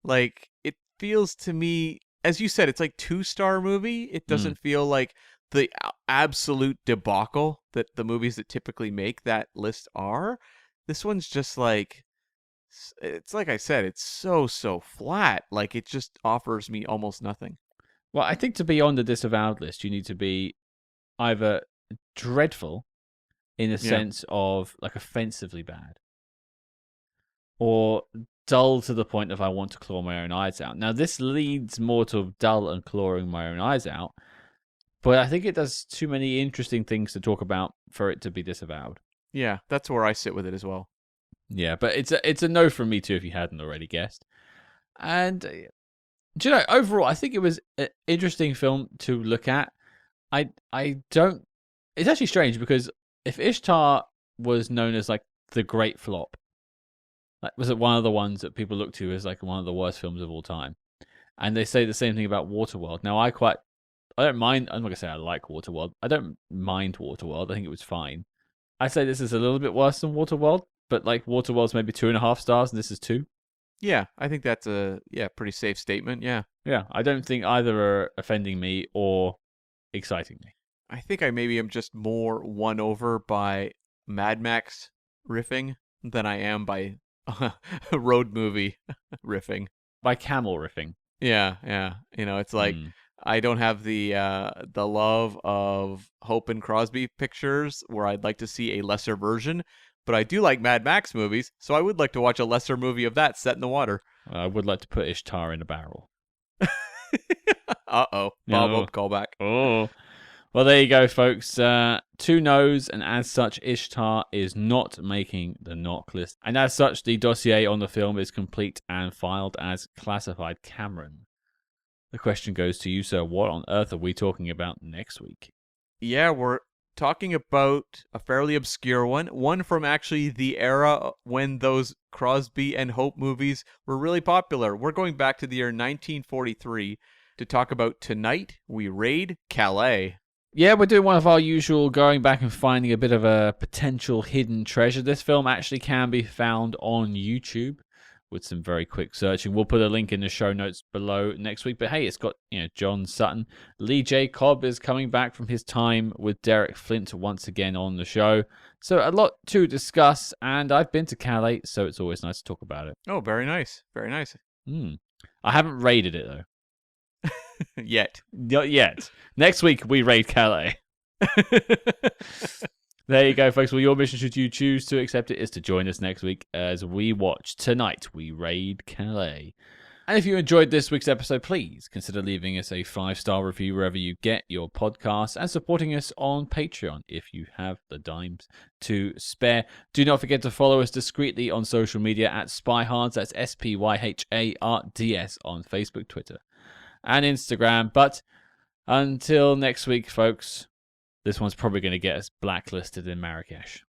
Like, it feels to me, as you said, it's like 2-star movie. It doesn't feel like the absolute debacle that the movies that typically make that list are. This one's just like, it's like I said, it's so flat. Like, it just offers me almost nothing. Well, I think to be on the disavowed list, you need to be either dreadful in a sense of like offensively bad, or dull to the point of I want to claw my own eyes out. Now, this leads more to dull and clawing my own eyes out, but I think it does too many interesting things to talk about for it to be disavowed. Yeah, that's where I sit with it as well. Yeah, but it's a no from me too, if you hadn't already guessed. And do you know, overall, I think it was an interesting film to look at. I don't. It's actually strange because if Ishtar was known as like the great flop, like was it one of the ones that people look to as like one of the worst films of all time, and they say the same thing about Waterworld. Now I don't mind. I'm not gonna say I like Waterworld. I don't mind Waterworld. I think it was fine. I say this is a little bit worse than Waterworld, but like Waterworld's maybe 2.5 stars, and this is 2. Yeah, I think that's a pretty safe statement. Yeah. Yeah, I don't think either are offending me or exciting me. I think I maybe am just more won over by Mad Max riffing than I am by road movie riffing. By camel riffing. Yeah. It's like I don't have the love of Hope and Crosby pictures where I'd like to see a lesser version, but I do like Mad Max movies, so I would like to watch a lesser movie of that set in the water. I would like to put Ishtar in a barrel. Uh-oh. Bob callback. Oh. Well, there you go, folks. 2 no's, and as such, Ishtar is not making the knock list. And as such, the dossier on the film is complete and filed as classified. Cameron, the question goes to you, sir. What on earth are we talking about next week? Yeah, we're talking about a fairly obscure one from actually the era when those Crosby and Hope movies were really popular. We're going back to the year 1943 to talk about Tonight We Raid Calais. Yeah, we're doing one of our usual going back and finding a bit of a potential hidden treasure. This film actually can be found on YouTube with some very quick searching. We'll put a link in the show notes below next week. But hey, it's got John Sutton. Lee J. Cobb is coming back from his time with Derek Flint once again on the show. So a lot to discuss, and I've been to Calais, so it's always nice to talk about it. Oh, very nice. Very nice. I haven't raided it, though. Yet. Not yet. Next week, we raid Calais. There you go, folks. Well, your mission, should you choose to accept it, is to join us next week as we watch Tonight We Raid Calais. And if you enjoyed this week's episode, please consider leaving us a 5-star review wherever you get your podcasts and supporting us on Patreon if you have the dimes to spare. Do not forget to follow us discreetly on social media at SpyHards. That's SpyHards on Facebook, Twitter, and Instagram. But until next week, folks, this one's probably going to get us blacklisted in Marrakesh.